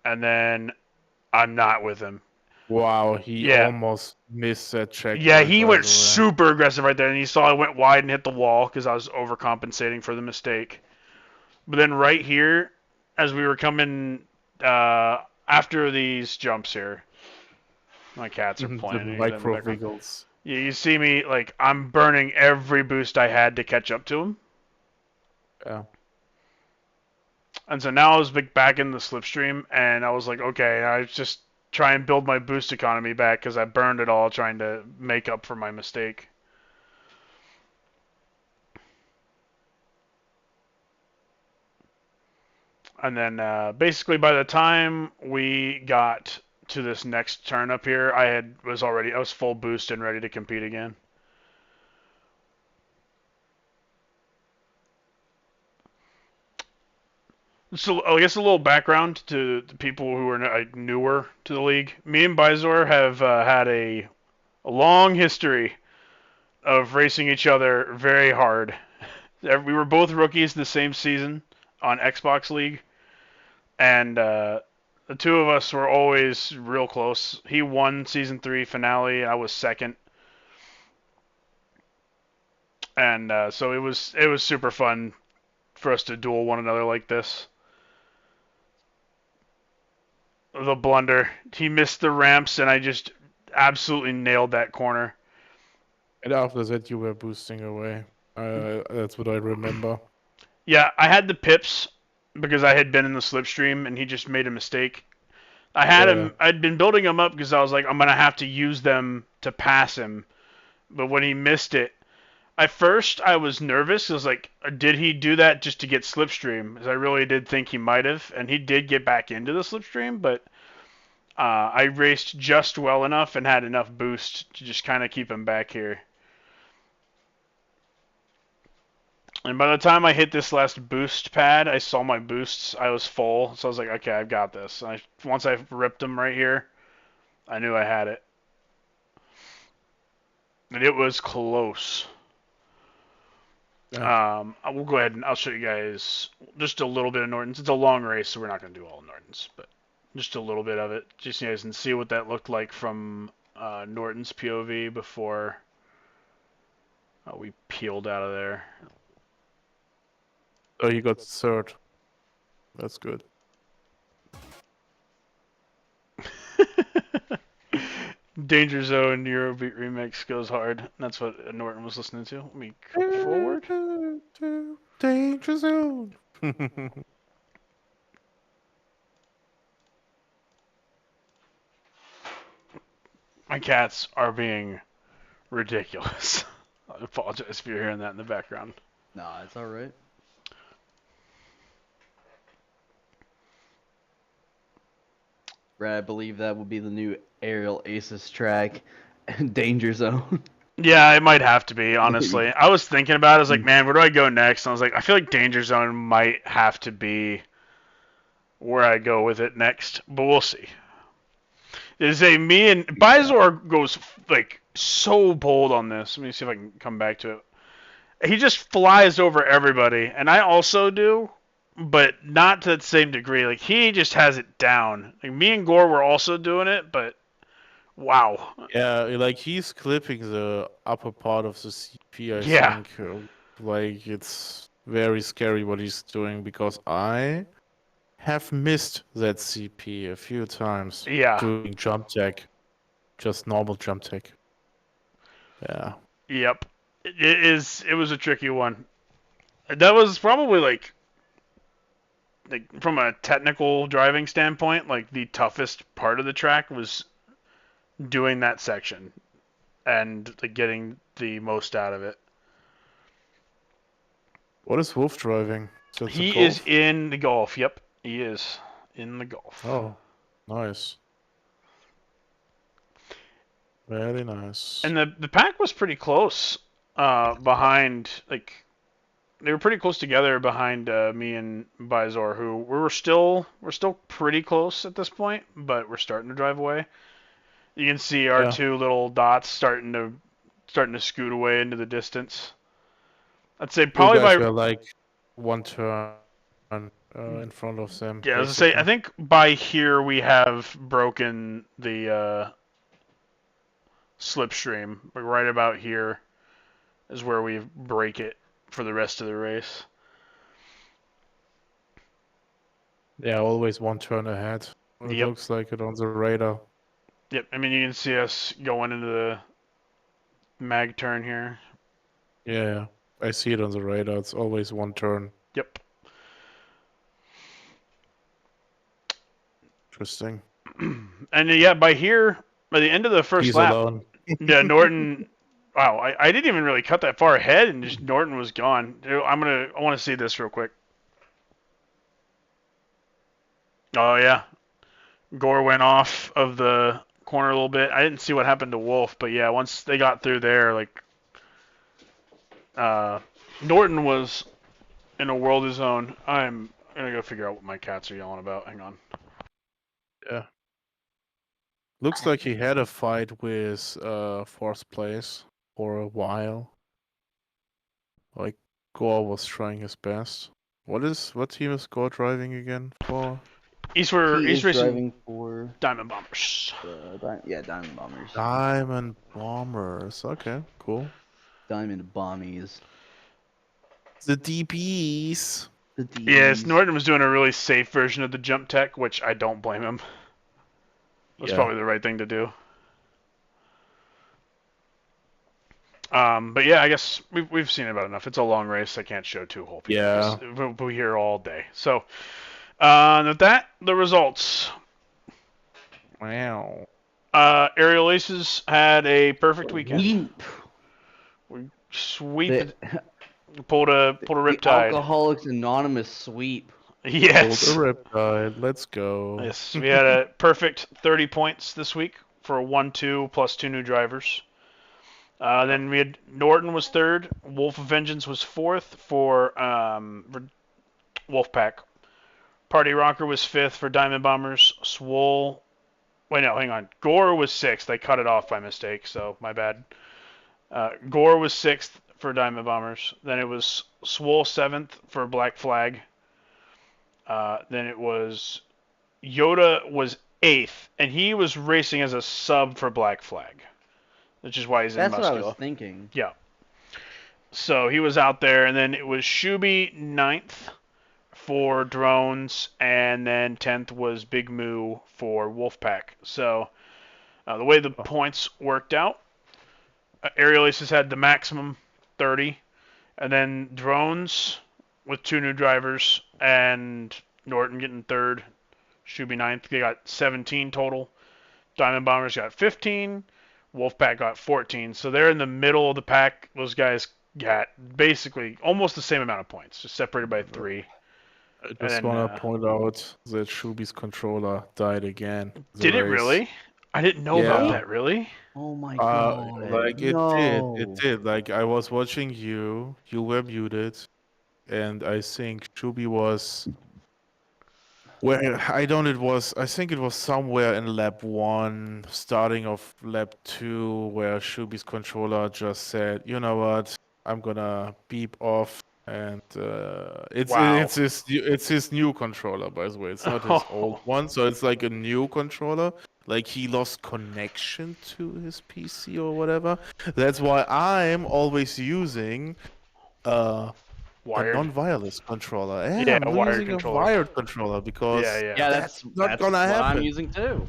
and then I'm not with him. Wow, he almost missed that check. Yeah, he went super aggressive right there, and you saw I went wide and hit the wall because I was overcompensating for the mistake. But then right here, as we were coming after these jumps here, my cats are playing. The micro wiggles. Yeah, you see me, like, I'm burning every boost I had to catch up to him. Yeah. And so now I was back in the slipstream, and I was like, okay, I just try and build my boost economy back because I burned it all trying to make up for my mistake. And then basically by the time we got to this next turn up here, I was full boost and ready to compete again. So I guess a little background to the people who are newer to the league. Me and Bizor have had a long history of racing each other very hard. We were both rookies the same season on Xbox League, and the two of us were always real close. He won Season 3 finale, I was second. And so it was super fun for us to duel one another like this. The blunder. He missed the ramps, and I just absolutely nailed that corner. And after that, you were boosting away. That's what I remember. Yeah, I had the pips because I had been in the slipstream, and he just made a mistake. I'd been building him up because I was like, I'm going to have to use them to pass him. But when he missed it, at first I was nervous. I was like, did he do that just to get slipstream? Because I really did think he might have, and he did get back into the slipstream, but I raced just well enough and had enough boost to just kind of keep him back here. And by the time I hit this last boost pad, I saw my boosts. I was full, so I was like, okay, I've got this. Once I ripped him right here, I knew I had it. And it was close. Yeah. We'll go ahead and I'll show you guys just a little bit of Norton's. It's a long race, so we're not going to do all Norton's, but just a little bit of it. Just so you guys can see what that looked like from Norton's POV before we peeled out of there. Oh, you got third. That's good. Danger Zone Eurobeat remix goes hard. That's what Norton was listening to. Let me go forward. Danger Zone. My cats are being ridiculous. I apologize if you're hearing that in the background. Nah, it's alright. Brad, I believe that would be the new Aerial Aces track, Danger Zone. Yeah, it might have to be, honestly. I was thinking about it. I was like, man, where do I go next? And I was like, I feel like Danger Zone might have to be where I go with it next, but we'll see. Me and Bizor goes like so bold on this. Let me see if I can come back to it. He just flies over everybody, and I also do, but not to the same degree. Like, he just has it down. Like, me and Gore were also doing it, but wow. Yeah, like he's clipping the upper part of the CP, I Yeah. think. Like, it's very scary what he's doing because I have missed that CP a few times. Yeah. Doing jump tech. Just normal jump tech. Yeah. Yep. It was a tricky one. That was probably like from a technical driving standpoint, like the toughest part of the track was doing that section and like, getting the most out of it. What is Wolf driving? He is in the Golf. Yep, he is in the Golf. Oh, nice. Very nice. And the pack was pretty close behind, like, they were pretty close together behind me and Bizor, who we're still pretty close at this point, but we're starting to drive away. You can see our two little dots starting to scoot away into the distance. I'd say probably you guys were like one turn in front of them. Yeah, I was gonna say, I think by here we have broken the slipstream. Like right about here is where we break it for the rest of the race. Yeah, always one turn ahead. It looks like it on the radar. Yep, I mean, you can see us going into the mag turn here. Yeah, I see it on the radar. It's always one turn. Yep. Interesting. And yeah, by the end of the first lap, alone. Yeah, Norton. Wow, I didn't even really cut that far ahead, and just Norton was gone. I want to see this real quick. Oh yeah, Gore went off of the corner a little bit. I didn't see what happened to Wolf, but yeah, once they got through there, like Norton was in a world of his own. I'm gonna go figure out what my cats are yelling about. Hang on. Yeah. Looks like he had a fight with fourth place for a while. Like Gore was trying his best. What team is Gore driving again for? He's racing for Diamond Bombers. Diamond Bombers. Diamond Bombers. Okay, cool. Diamond Bombies. The DBs. Yes, Norton was doing a really safe version of the jump tech, which I don't blame him. That's probably the right thing to do. But yeah, I guess we've seen about enough. It's a long race. I can't show two whole people. Yeah. We'll be here all day. So, with that, the results. Wow. Aerial Aces had a perfect weekend. Sweep. We sweep The, it. Pulled a the riptide. Alcoholics Anonymous sweep. Hold Yes. a riptide. Let's go. Yes. We had a perfect 30 points this week for a 1-2 plus 2 new drivers. Then we had Norton was third. Wolf of Vengeance was fourth for Wolfpack. Party Rocker was fifth for Diamond Bombers. Swole. Wait, no, hang on. Gore was sixth. I cut it off by mistake, so my bad. Gore was sixth for Diamond Bombers. Then it was Swole seventh for Black Flag. Then it was Yoda was eighth, and he was racing as a sub for Black Flag, which is why he's in That's what I Muscular. was thinking. Yeah. So he was out there, and then it was Shuby ninth for drones, and then 10th was Big Moo for Wolfpack. So the way the points worked out, Aerial Aces had the maximum 30, and then drones with 2 new drivers, and Norton getting third, Shuby ninth. They got 17 total. Diamond Bombers got 15. Wolfpack got 14. So they're in the middle of the pack. Those guys got basically almost the same amount of points, just separated by 3. I just want to point out that Shuby's controller died again. Did it really? I didn't know about that, really? Oh my god. Like no. it did. Like I was watching you were muted, and I think Shuby was where I think it was somewhere in lap 1, starting of lap 2, where Shuby's controller just said, you know what, I'm gonna beep off. And it's his new controller, by the way. It's not his old one, so it's like a new controller. Like he lost connection to his PC or whatever. That's why I'm always using a non-wireless controller. Yeah, I'm using a wired controller because that's not gonna what happen. I'm using too.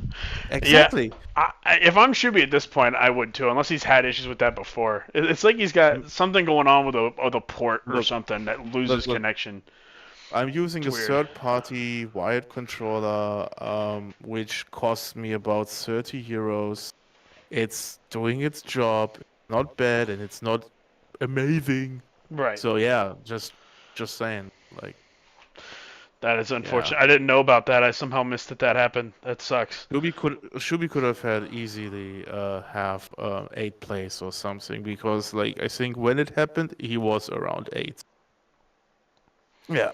Exactly. Yeah, if I'm Shuby at this point, I would too, unless he's had issues with that before. It's like he's got something going on with a port or something that loses connection. I'm using a third-party wired controller, which costs me about 30 euros. It's doing its job, not bad, and it's not amazing. Right. So yeah, just saying, like. That is unfortunate. Yeah. I didn't know about that. I somehow missed that happened. That sucks. Shuby could have had easily have 8th place or something, because like I think when it happened he was around 8th. Yeah.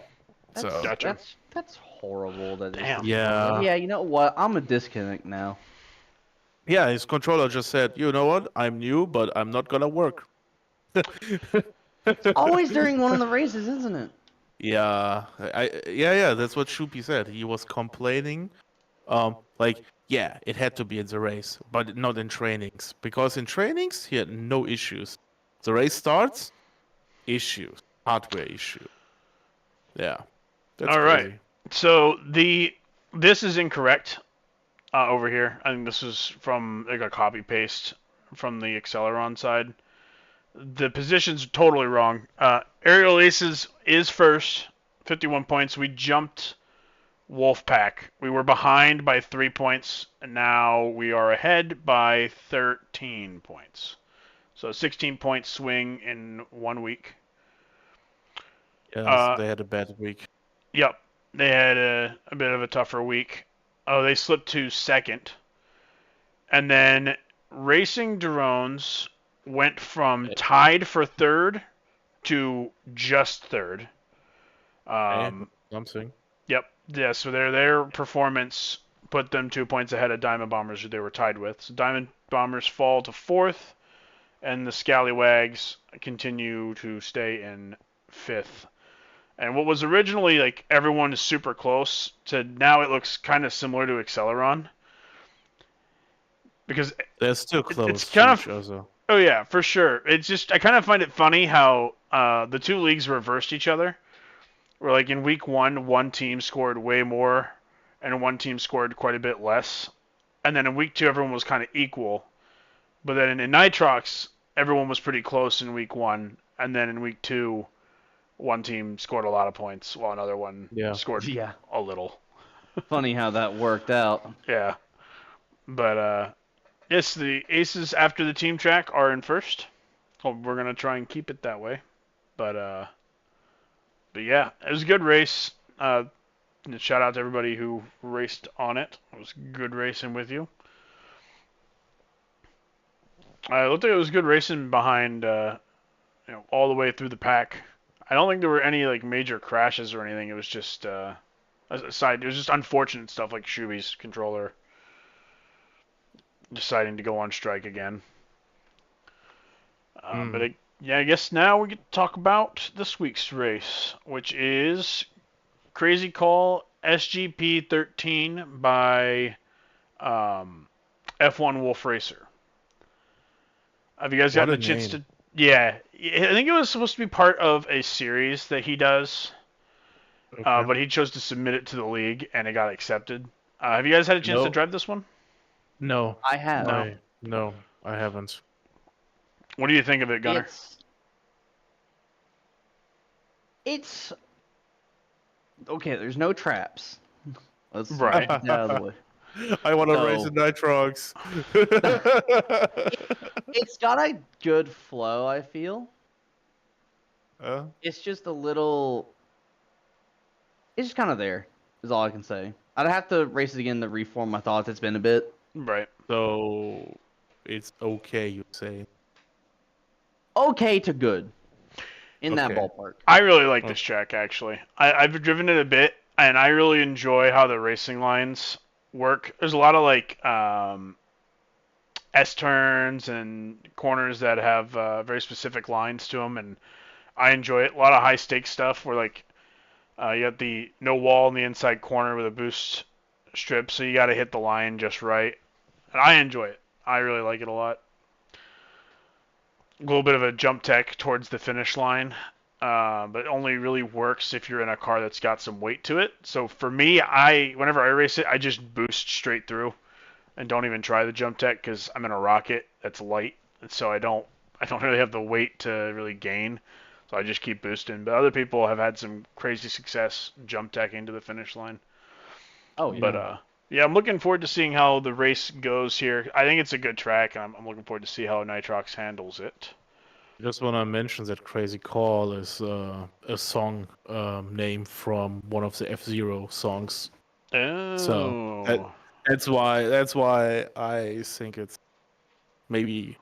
That's horrible. Damn. Yeah. Yeah, you know what? I'm a disconnect now. Yeah, his controller just said, you know what? I'm new, but I'm not gonna work. It's always during one of the races, isn't it? Yeah, yeah. That's what Shuby said. He was complaining, it had to be in the race, but not in trainings, because in trainings he had no issues. The race starts, issues, hardware issue. Yeah, that's all crazy. Right. So this is incorrect over here. I think this is from like a copy paste from the Acceleron side. The position's totally wrong. Aerial Aces is first, 51 points. We jumped Wolfpack. We were behind by 3 points, and now we are ahead by 13 points. So 16-point swing in 1 week. Yeah, they had a bad week. Yep, they had a bit of a tougher week. Oh, they slipped to second. And then Racing Drones went from tied for third to just third. Something. Yep. Yeah, so their performance put them 2 points ahead of Diamond Bombers, who they were tied with. So Diamond Bombers fall to fourth, and the Scallywags continue to stay in fifth. And what was originally like everyone is super close to now it looks kind of similar to Acceleron. Because they're still close it's kind to each other. Oh yeah, for sure. It's just I kind of find it funny how the two leagues reversed each other. Where like in week one team scored way more, and one team scored quite a bit less. And then in week 2, everyone was kind of equal. But then in Nitrox, everyone was pretty close in week 1, and then in week 2, one team scored a lot of points while another one scored a little. Funny how that worked out. Yeah. But Yes, the aces after the team track are in first. Well, we're gonna try and keep it that way. But yeah, it was a good race. Shout out to everybody who raced on it. It was good racing with you. I looked like it was good racing behind, all the way through the pack. I don't think there were any like major crashes or anything. It was just aside. It was just unfortunate stuff like Shuby's controller deciding to go on strike again. Yeah, I guess now we get to talk about this week's race, which is Crazy Call SGP13 by F1 Wolf Racer. Have you guys What gotten a a chance name. to? Yeah, I think it was supposed to be part of a series that he does, Okay. but he chose to submit it to the league and it got accepted. Have you guys had a chance to No, drive this one? no, I have. No. I haven't. What do you think of it, Gunner? It's okay. There's no traps. Let's Right. get that out of the way. I want to race So- in Nitrox. It's got a good flow, I feel. Uh, It's just a little. It's just kind of there, is all I can say. I'd have to race it again to reform my thoughts. It's been a bit. Right. so it's okay, you say. Okay to good. In that Okay. ballpark. I really like this track actually. I've driven it a bit, and I really enjoy how the racing lines work. There's a lot of like S turns and corners that have very specific lines to them, and I enjoy it. A lot of high stakes stuff where like you got the no wall in the inside corner with a boost strip, so you got to hit the line just right. And I enjoy it. I really like it a lot. A little bit of a jump tech towards the finish line, but it only really works if you're in a car that's got some weight to it. So for me, whenever I race it, I just boost straight through and don't even try the jump tech because I'm in a rocket that's light, and so I don't really have the weight to really gain. So I just keep boosting. But other people have had some crazy success jump teching to the finish line. Oh, yeah. But yeah, I'm looking forward to seeing how the race goes here. I think it's a good track, and I'm looking forward to see how Nitrox handles it. Just want to mention that Crazy Call is a song name from one of the F-Zero songs. So Oh. that's why I think it's maybe.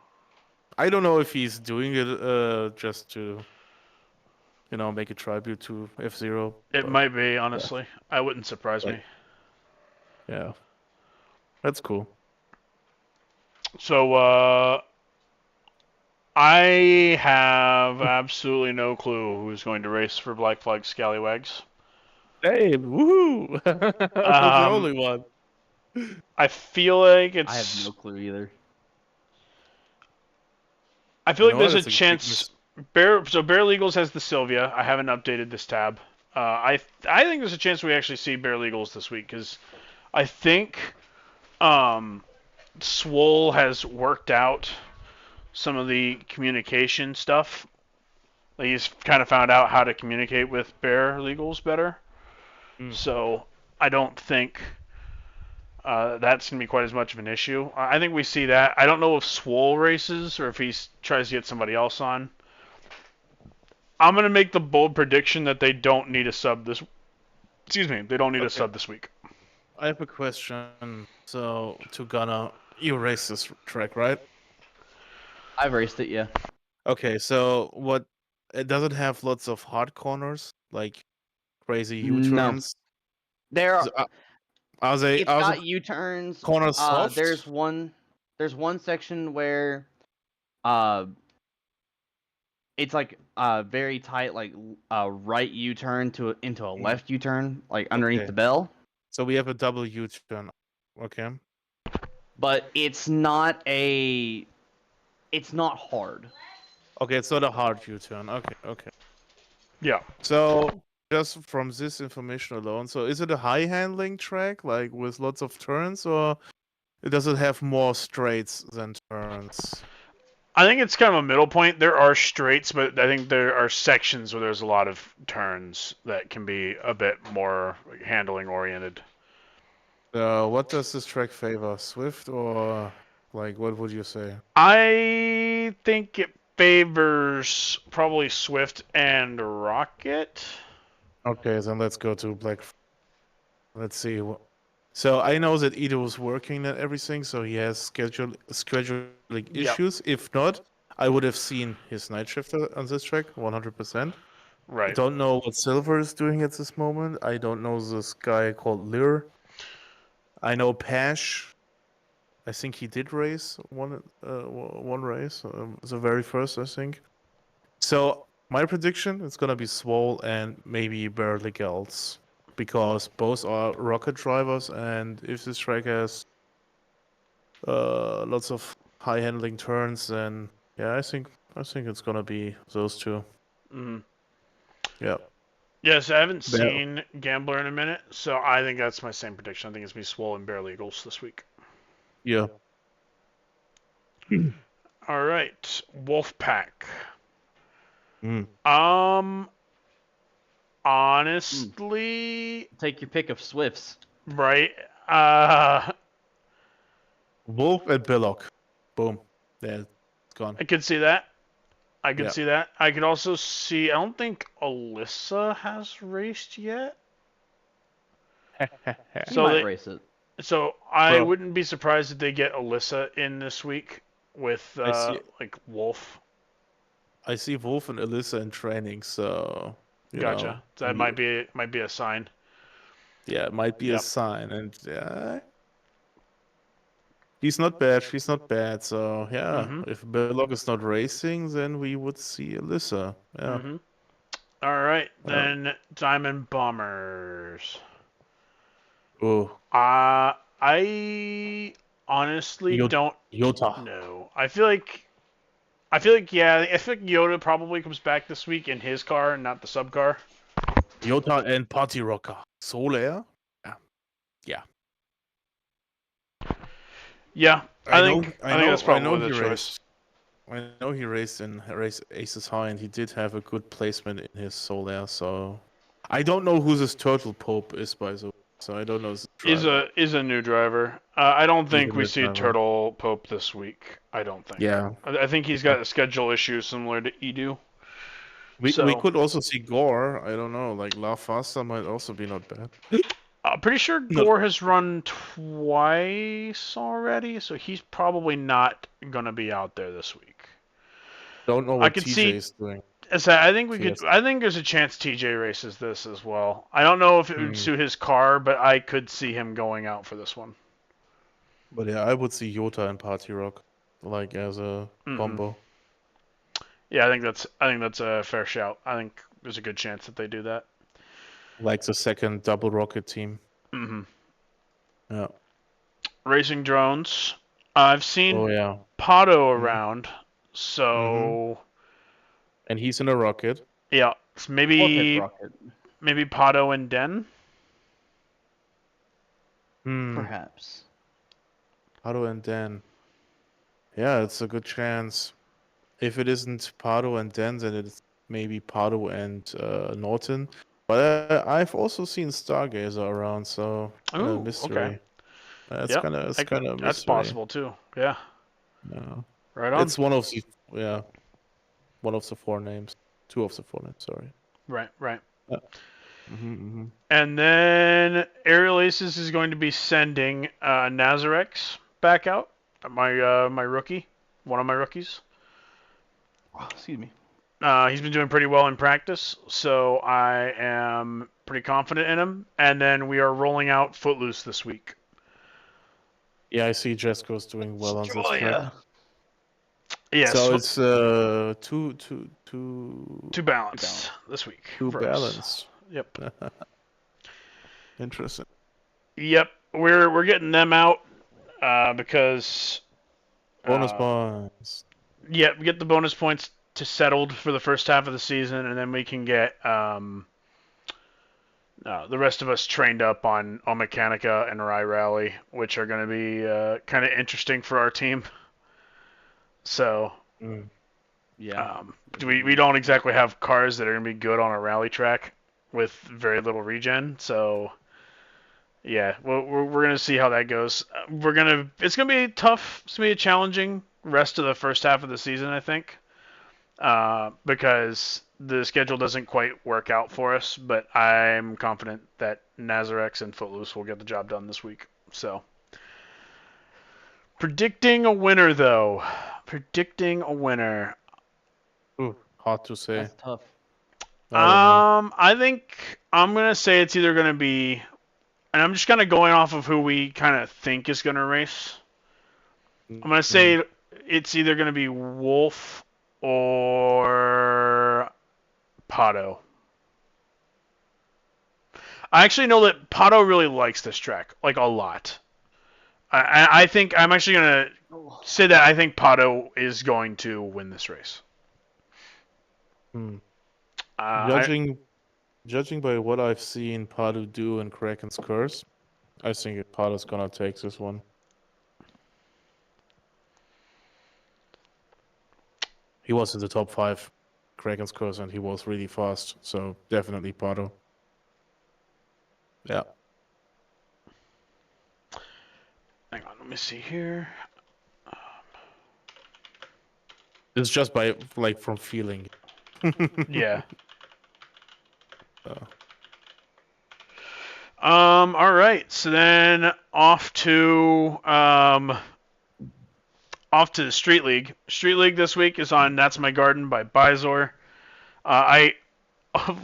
I don't know if he's doing it just to make a tribute to F-Zero. It But might be, honestly. I wouldn't surprise me. yeah, that's cool. So, I have absolutely no clue who's going to race for Black Flag Scallywags. Hey, woohoo! The only one. I feel like it's. I have no clue either. I feel You like know there's what? a It's chance. Bear Legals has the Sylvia. I haven't updated this tab. I think there's a chance we actually see Bear Legals this week because I think Swole has worked out some of the communication stuff. Like he's kind of found out how to communicate with Bear Legals better. So I don't think that's going to be quite as much of an issue. I think we see that. I don't know if Swole races or if he tries to get somebody else on. I'm going to make the bold prediction that they don't need a sub this. Excuse me, they don't need a sub this week. I have a question. So, to Gunner, you race this track, right? I've raced it, yeah. Okay, so what? It doesn't have lots of hard corners, like crazy No. U-turns. There are. Are they? It's got U-turns. corners soft? There's one section where it's like very tight, like right U-turn into a left U-turn, like underneath Okay. the bell. So we have a double U-turn. Okay. But it's not hard. Okay, it's not a hard U-turn. Okay. Yeah. So just from this information alone, so is it a high handling track, like with lots of turns, or does it have more straights than turns? I think it's kind of a middle point. There are straights, but I think there are sections where there's a lot of turns that can be a bit more handling oriented. What does this track favor, Swift or? Like, what would you say? I think it favors probably Swift and Rocket. Okay, then let's go to Black. Let's see. So I know that Ido was working on everything, so he has scheduling Yep. issues. If not, I would have seen his night shifter on this track 100%. I Right. don't know what Silver is doing at this moment. I don't know this guy called Lear. I know Pash. I think he did race one race, the very first, I think. So my prediction is gonna be Swole and maybe Barely Gels, because both are rocket drivers, and if this track has lots of high handling turns, then yeah, I think it's gonna be those two. Mm. Yeah. Yes, I haven't Yeah. seen Gambler in a minute, so I think that's my same prediction. I think it's me Swole and Barely Eagles this week. Yeah. All right, Wolfpack. Mm. Um, honestly, Take your pick of Swifts. right. Uh, Wolf and Billock. Boom. Yeah, it's gone. I could see that. I could Yeah. see that. I could also see. I don't think Alyssa has raced yet. He So might they, race it. so I Bro, wouldn't be surprised if they get Alyssa in this week with I see like Wolf. I see Wolf and Alyssa in training, so Gotcha. So that might be a sign. yeah, it might be a Yep. sign. And he's not bad. She's not bad. So yeah, Mhm. if Belloc is not racing, then we would see Alyssa. Yeah. Mhm. All right, Yeah. then Diamond Bombers. Oh, I honestly Yota. don't Yota. know. I feel like Yoda probably comes back this week in his car, not the sub car. Yota and Party Rocker. Soul Air. Yeah. Yeah. Yeah, I know. I I think know. that's I know probably the he choice. raced. I know he raced in race Aces High, and he did have a good placement in his Soul Air. So I don't know who this Turtle Pope is, by the way. So I don't know this driver. Is a new driver. I don't He's a think we new see driver. Turtle Pope this week. I don't think. Yeah. I think he's got a schedule issue similar to Edu. We So could also see Gore. I don't know. Like La Fasta might also be not bad. I'm pretty sure Not Gore has run twice already, so he's probably not gonna be out there this week. don't know I what could TJ see. is doing. I think If we he could. has. I think there's a chance TJ races this as well. I don't know if it would Hmm. suit his car, but I could see him going out for this one. But yeah, I would see Yota and Party Rock like as a Hmm. combo. Yeah, I think that's a fair shout. I think there's a good chance that they do that. Like the second double rocket team. Hmm. Yeah. Racing drones. I've seen Oh yeah. Pato Mm-hmm. around, Mm-hmm. so And he's in a rocket. yeah, Or Pith Rocket, maybe Pato and Den. Hmm. perhaps. Pardo and Dan. Yeah, it's a good chance. If it isn't Pardo and Dan, then it's maybe Pardo and Norton. But I've also seen Stargazer around, so kind of Ooh, okay. mystery. It's Yep, kind of it's kind of that's mystery. possible too. Yeah, Yeah. right on. It's one of the yeah, one of the four names. Two of the four names, sorry. Right, right. Yeah. Mm-hmm. And then Aerial Aces is going to be sending Nazarex back out. My rookie, one of my rookies. Oh, excuse me. He's been doing pretty well in practice, so I am pretty confident in him. And then we are rolling out Footloose this week. Yeah, I see Jesco's doing well on this track. Destroyer. Yes, So it's two too balanced this week for us. balanced. Yep. Interesting. Yep. We're getting them out because Bonus uh, points. yeah, we get the bonus points to settled for the first half of the season, and then we can get the rest of us trained up on Mechanica and Rye Rally, which are going to be kind of interesting for our team. So Mm. Yeah. we don't exactly have cars that are going to be good on a rally track with very little regen. So Yeah, well, we're gonna see how that goes. It's gonna be tough. It's gonna be a challenging rest of the first half of the season, I think, because the schedule doesn't quite work out for us. But I'm confident that Nazarex and Footloose will get the job done this week. So, predicting a winner though. Predicting a winner. Ooh, hard to say. That's tough. I don't know. I think I'm gonna say it's either gonna be, and I'm just kind of going off of who we kind of think is gonna race. I'm gonna say it's either gonna be Wolf or Pato. I actually know that Pato really likes this track, like a lot. I think I'm actually gonna say that I think Pato is going to win this race. Hmm. I, Judging by what I've seen Padu do in Kraken's Curse, I think Padu's gonna take this one. He was in the top 5 Kraken's Curse and he was really fast, so definitely Padu. Yeah. hang on, let me see here. It's just by like from feeling. Yeah. Uh, All right. So then off to the Street League. Street League this week is on That's My Garden by Bizor. I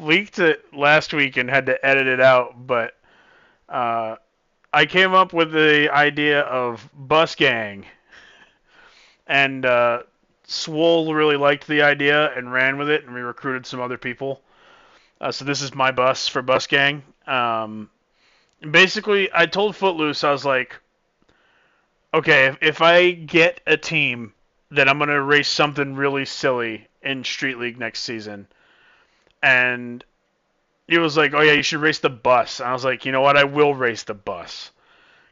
leaked it last week and had to edit it out, but I came up with the idea of Bus Gang, and Swole really liked the idea and ran with it, and we recruited some other people. So this is my bus for Bus Gang. Basically, I told Footloose, I was like, okay, if I get a team, then I'm going to race something really silly in Street League next season. And he was like, oh yeah, you should race the bus. And I was like, you know what, I will race the bus.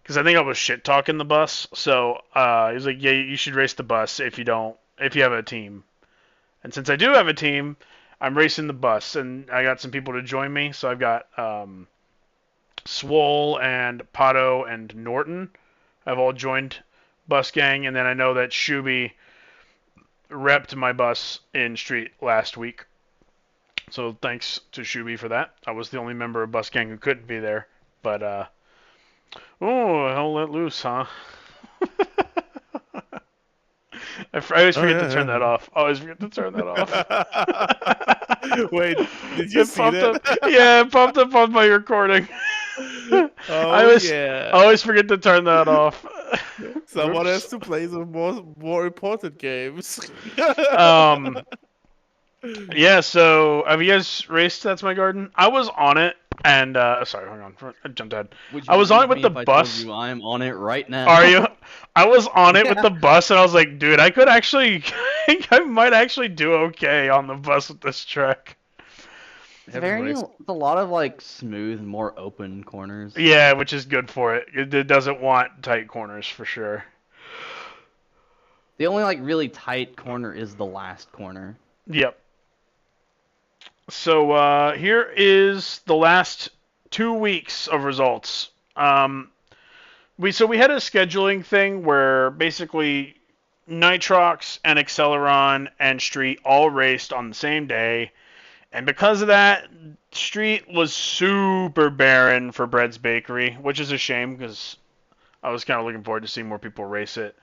Because I think I was shit talking the bus. So he was like, yeah, you should race the bus if you have a team. And since I do have a team, I'm racing the bus. And I got some people to join me. So I've got Swole and Pato and Norton have all joined Bus Gang, and then I know that Shuby repped my bus in Street last week. So thanks to Shuby for that. I was the only member of Bus Gang who couldn't be there, but hell let loose, huh? I always forget to turn that off. I always forget to turn that off. Wait, did you see that? Yeah, it popped up on my recording. Oh, I always forget to turn that off. Someone has to play the more important games. Yeah, so have you guys raced That's My Garden? I was on it, and sorry, hang on, I jumped ahead. I was on it with the bus. I'm on it right now. Are you? I was on it with the bus, and I was like, dude, I could actually, I might actually do okay on the bus with this track. It's a lot of like smooth, more open corners. Yeah, which is good for it. It doesn't want tight corners for sure. The only like really tight corner is the last corner. Yep. So here is the last 2 weeks of results. We had a scheduling thing where basically Nitrox and Acceleron and Street all raced on the same day, and because of that, Street was super barren for Bread's Bakery, which is a shame because I was kind of looking forward to seeing more people race it.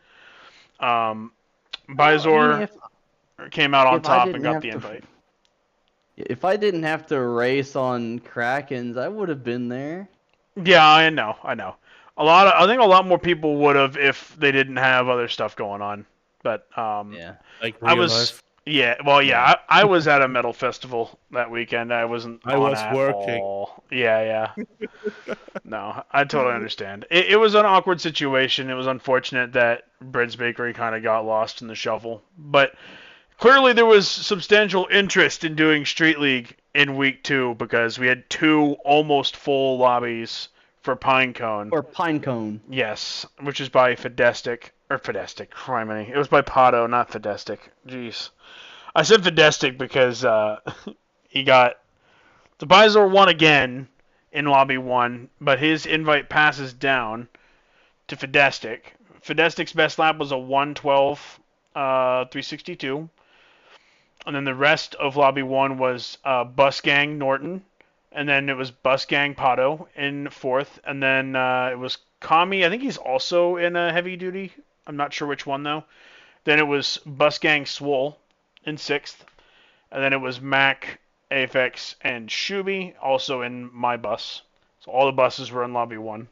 Bizor came out on top and got the invite. If I didn't have to race on Krakens, I would have been there. Yeah, I know. I think a lot more people would have if they didn't have other stuff going on. But yeah, like real life. Yeah, well, yeah, I was at a metal festival that weekend. I wasn't. I was working. All. Yeah. No, I totally understand. It was an awkward situation. It was unfortunate that Bread's Bakery kind of got lost in the shuffle, but clearly there was substantial interest in doing Street League in week 2 because we had 2 almost full lobbies for Pinecone. Or Pinecone. Yes, which is by Fedestic. Criminy. It was by Pato, not Fedestic. Jeez. I said Fedestic because he got... The Bizor won again, in Lobby 1, but his invite passes down to Fedestic. Fedestic's best lap was a 112 362. And then the rest of Lobby 1 was Bus Gang Norton. And then it was Bus Gang Pato in fourth. And then it was Kami. I think he's also in a heavy duty. I'm not sure which one, though. Then it was Bus Gang Swole in sixth. And then it was Mac, Aphex, and Shuby, also in my bus. So all the buses were in Lobby 1.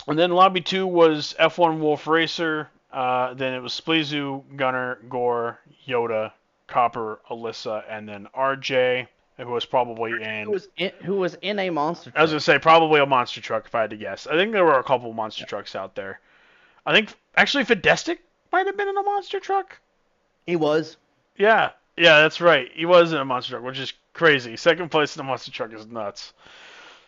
And then Lobby 2 was F1 Wolf Racer. Then it was Spleezu, Gunner, Gore, Yoda, Copper, Alyssa, and then RJ, who was probably Who was in a monster truck. I was going to say probably a monster truck if I had to guess. I think there were a couple monster trucks out there. I think actually Fedestic might have been in a monster truck. He was. Yeah, that's right. He was in a monster truck, which is crazy. Second place in a monster truck is nuts.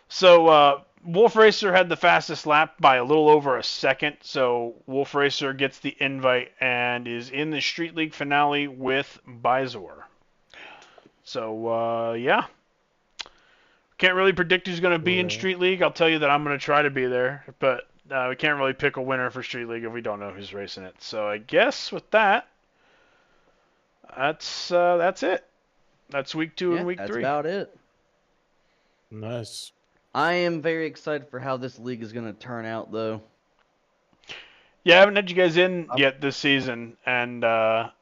So Wolf Racer had the fastest lap by a little over a second. So Wolf Racer gets the invite and is in the Street League finale with Bizor. So yeah, can't really predict who's going to be in Street League. I'll tell you that I'm going to try to be there, but we can't really pick a winner for Street League if we don't know who's racing it. So I guess with that, that's it. That's week 2 and week 3. That's about it. Nice. I am very excited for how this league is going to turn out, though. Yeah, I haven't had you guys in yet this season, and what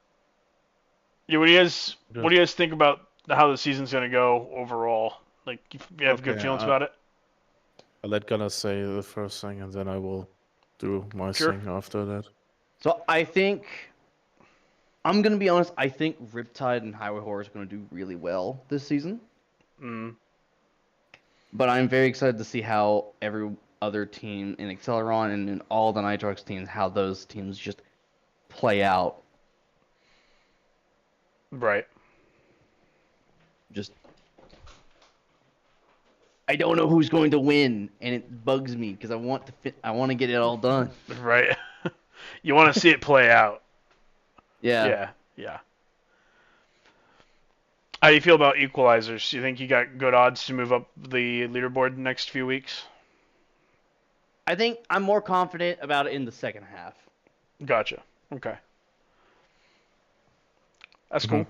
do you guys think about how the season's going to go overall? Like, you have good feelings about it? I'll let Gunnar say the first thing, and then I will do my thing after that. So I think, I'm going to be honest, I think Riptide and Highway Horror is going to do really well this season. But I'm very excited to see how every other team in Acceleron and in all the Nitrox teams, how those teams just play out. Right. Just, I don't know who's going to win, and it bugs me because I want to get it all done. Right. You want to see it play out. Yeah. How do you feel about equalizers? You think you got good odds to move up the leaderboard the next few weeks? I think I'm more confident about it in the second half. Gotcha. Okay. That's cool.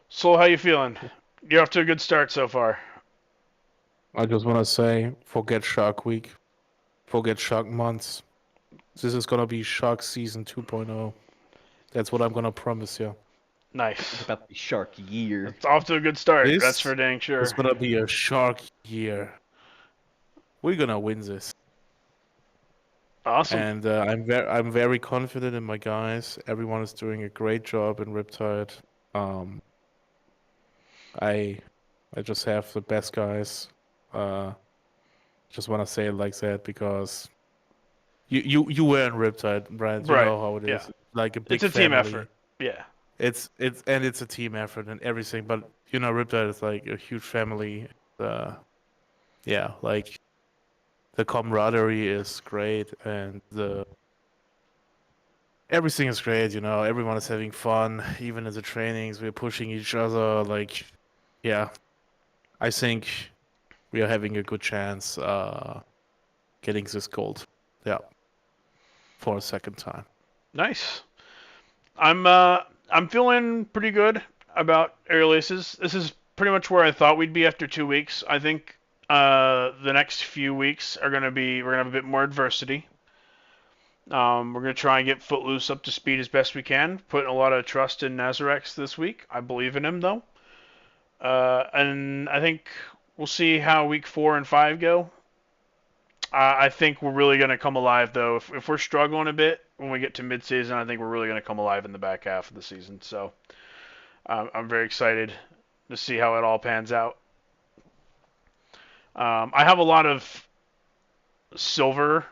So how you feeling? You're off to a good start so far. I just want to say, forget Shark Week. Forget Shark Months. This is going to be Shark Season 2.0. That's what I'm going to promise you. Nice. It's about the Shark Year. It's off to a good start. That's for dang sure. It's going to be a Shark Year. We're going to win this. Awesome. And I'm very confident in my guys. Everyone is doing a great job in Riptide. I just have the best guys. Just want to say it like that because you were in Riptide, Brad. You know how it is. Yeah. Like a big It's a family. team effort. Yeah. It's a team effort and everything, but Riptide is like a huge family. Yeah, like the camaraderie is great and everything is great, everyone is having fun, even in the trainings, we're pushing each other, like, yeah. I think we are having a good chance getting this gold. Yeah. For a second time. Nice. I'm feeling pretty good about aerial aces. This is pretty much where I thought we'd be after 2 weeks. I think the next few weeks we're gonna have a bit more adversity. We're gonna try and get Footloose up to speed as best we can. Putting a lot of trust in Nazarex this week. I believe in him though. And I think we'll see how week 4 and 5 go. I think we're really going to come alive, though. If we're struggling a bit when we get to mid-season, I think we're really going to come alive in the back half of the season. So I'm very excited to see how it all pans out. I have a lot of silverware.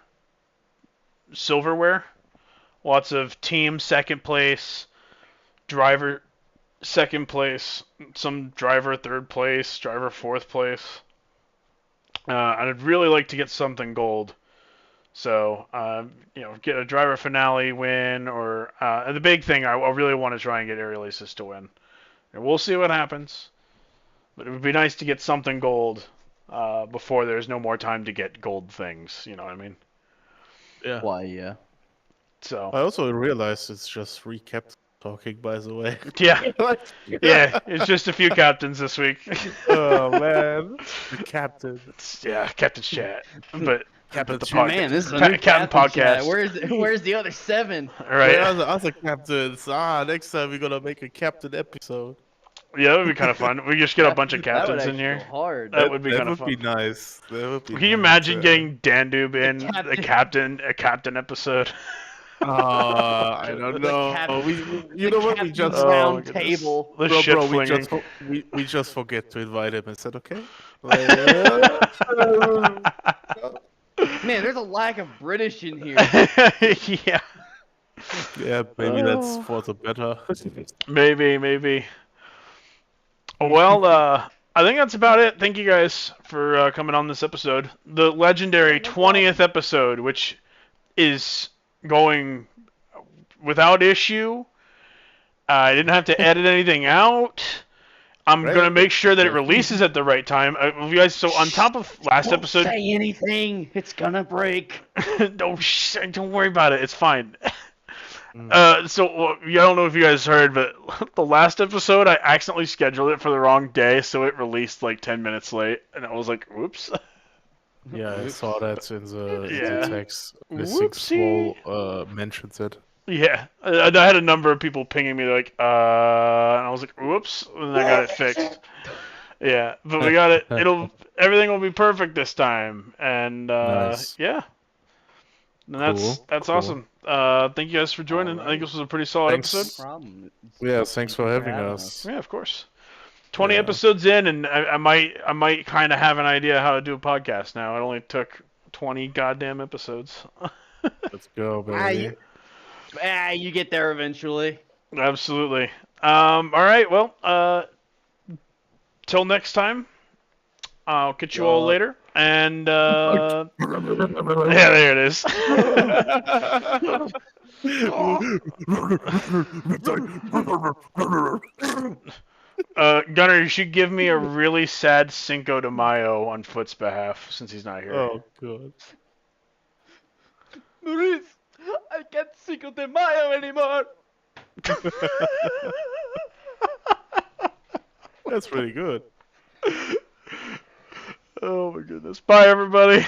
Lots of team second place, driver second place, some driver third place, driver fourth place. I'd really like to get something gold. So, get a driver finale win, or the big thing, I really want to try and get Aerial Aces to win. And we'll see what happens. But it would be nice to get something gold before there's no more time to get gold things. You know what I mean? Yeah. Why, yeah. So I also realized it's just three captains talking, by the way. yeah, yeah. It's just a few captains this week. Oh man, the captain. Yeah, Captain's Chat. But Captain the Chat. Man, this is a new Captain captain chat. Podcast. Where's the other 7? Right. Where are the other captains? Next time we're gonna make a captain episode. Yeah, that would be kind of fun. We just get a bunch of That would captains in actually here. go hard. That would be That kind of would be fun. nice. That would be Can you nice, imagine yeah. getting Dandoob in captain. a captain episode? I don't know. You know what? We just Oh, my round goodness. table. The bro, ship we flinging. we just forget to invite him. Is that okay? Man, there's a lack of British in here. Yeah, Yeah, maybe that's for the better. maybe. Well, I think that's about it. Thank you guys for coming on this episode. The legendary 20th episode, which is going without issue. I didn't have to edit anything out. I'm Right. gonna make sure that it releases at the right time. You guys, so on top of last Don't episode, say anything. It's gonna break. don't worry about it. It's fine. So I don't know if you guys heard, but the last episode I accidentally scheduled it for the wrong day, so it released like 10 minutes late, and I was like, "Oops." Yeah, I saw that in the Yeah. text. Missing Whoopsie. Small mentions it. Yeah, I had a number of people pinging me like, and I was like, "Whoops," and I got it fixed. Yeah, but we got it. Everything will be perfect this time, and Nice. yeah. And that's Cool. awesome. Thank you guys for joining. I think this was a pretty solid Thanks. episode. Problem. Yeah, thanks for having us. Yeah, of course. 20 Yeah. episodes in, and I might kind of have an idea how to do a podcast now. It only took 20 goddamn episodes. Let's go, baby. You get there eventually. Absolutely. All right. Well, till next time. I'll catch you all later. And yeah, there it is. Gunner, you should give me a really sad Cinco de Mayo on Foot's behalf since he's not here. Oh, God. Maurice, I can't Cinco de Mayo anymore. That's pretty good. Oh my goodness. Bye, everybody.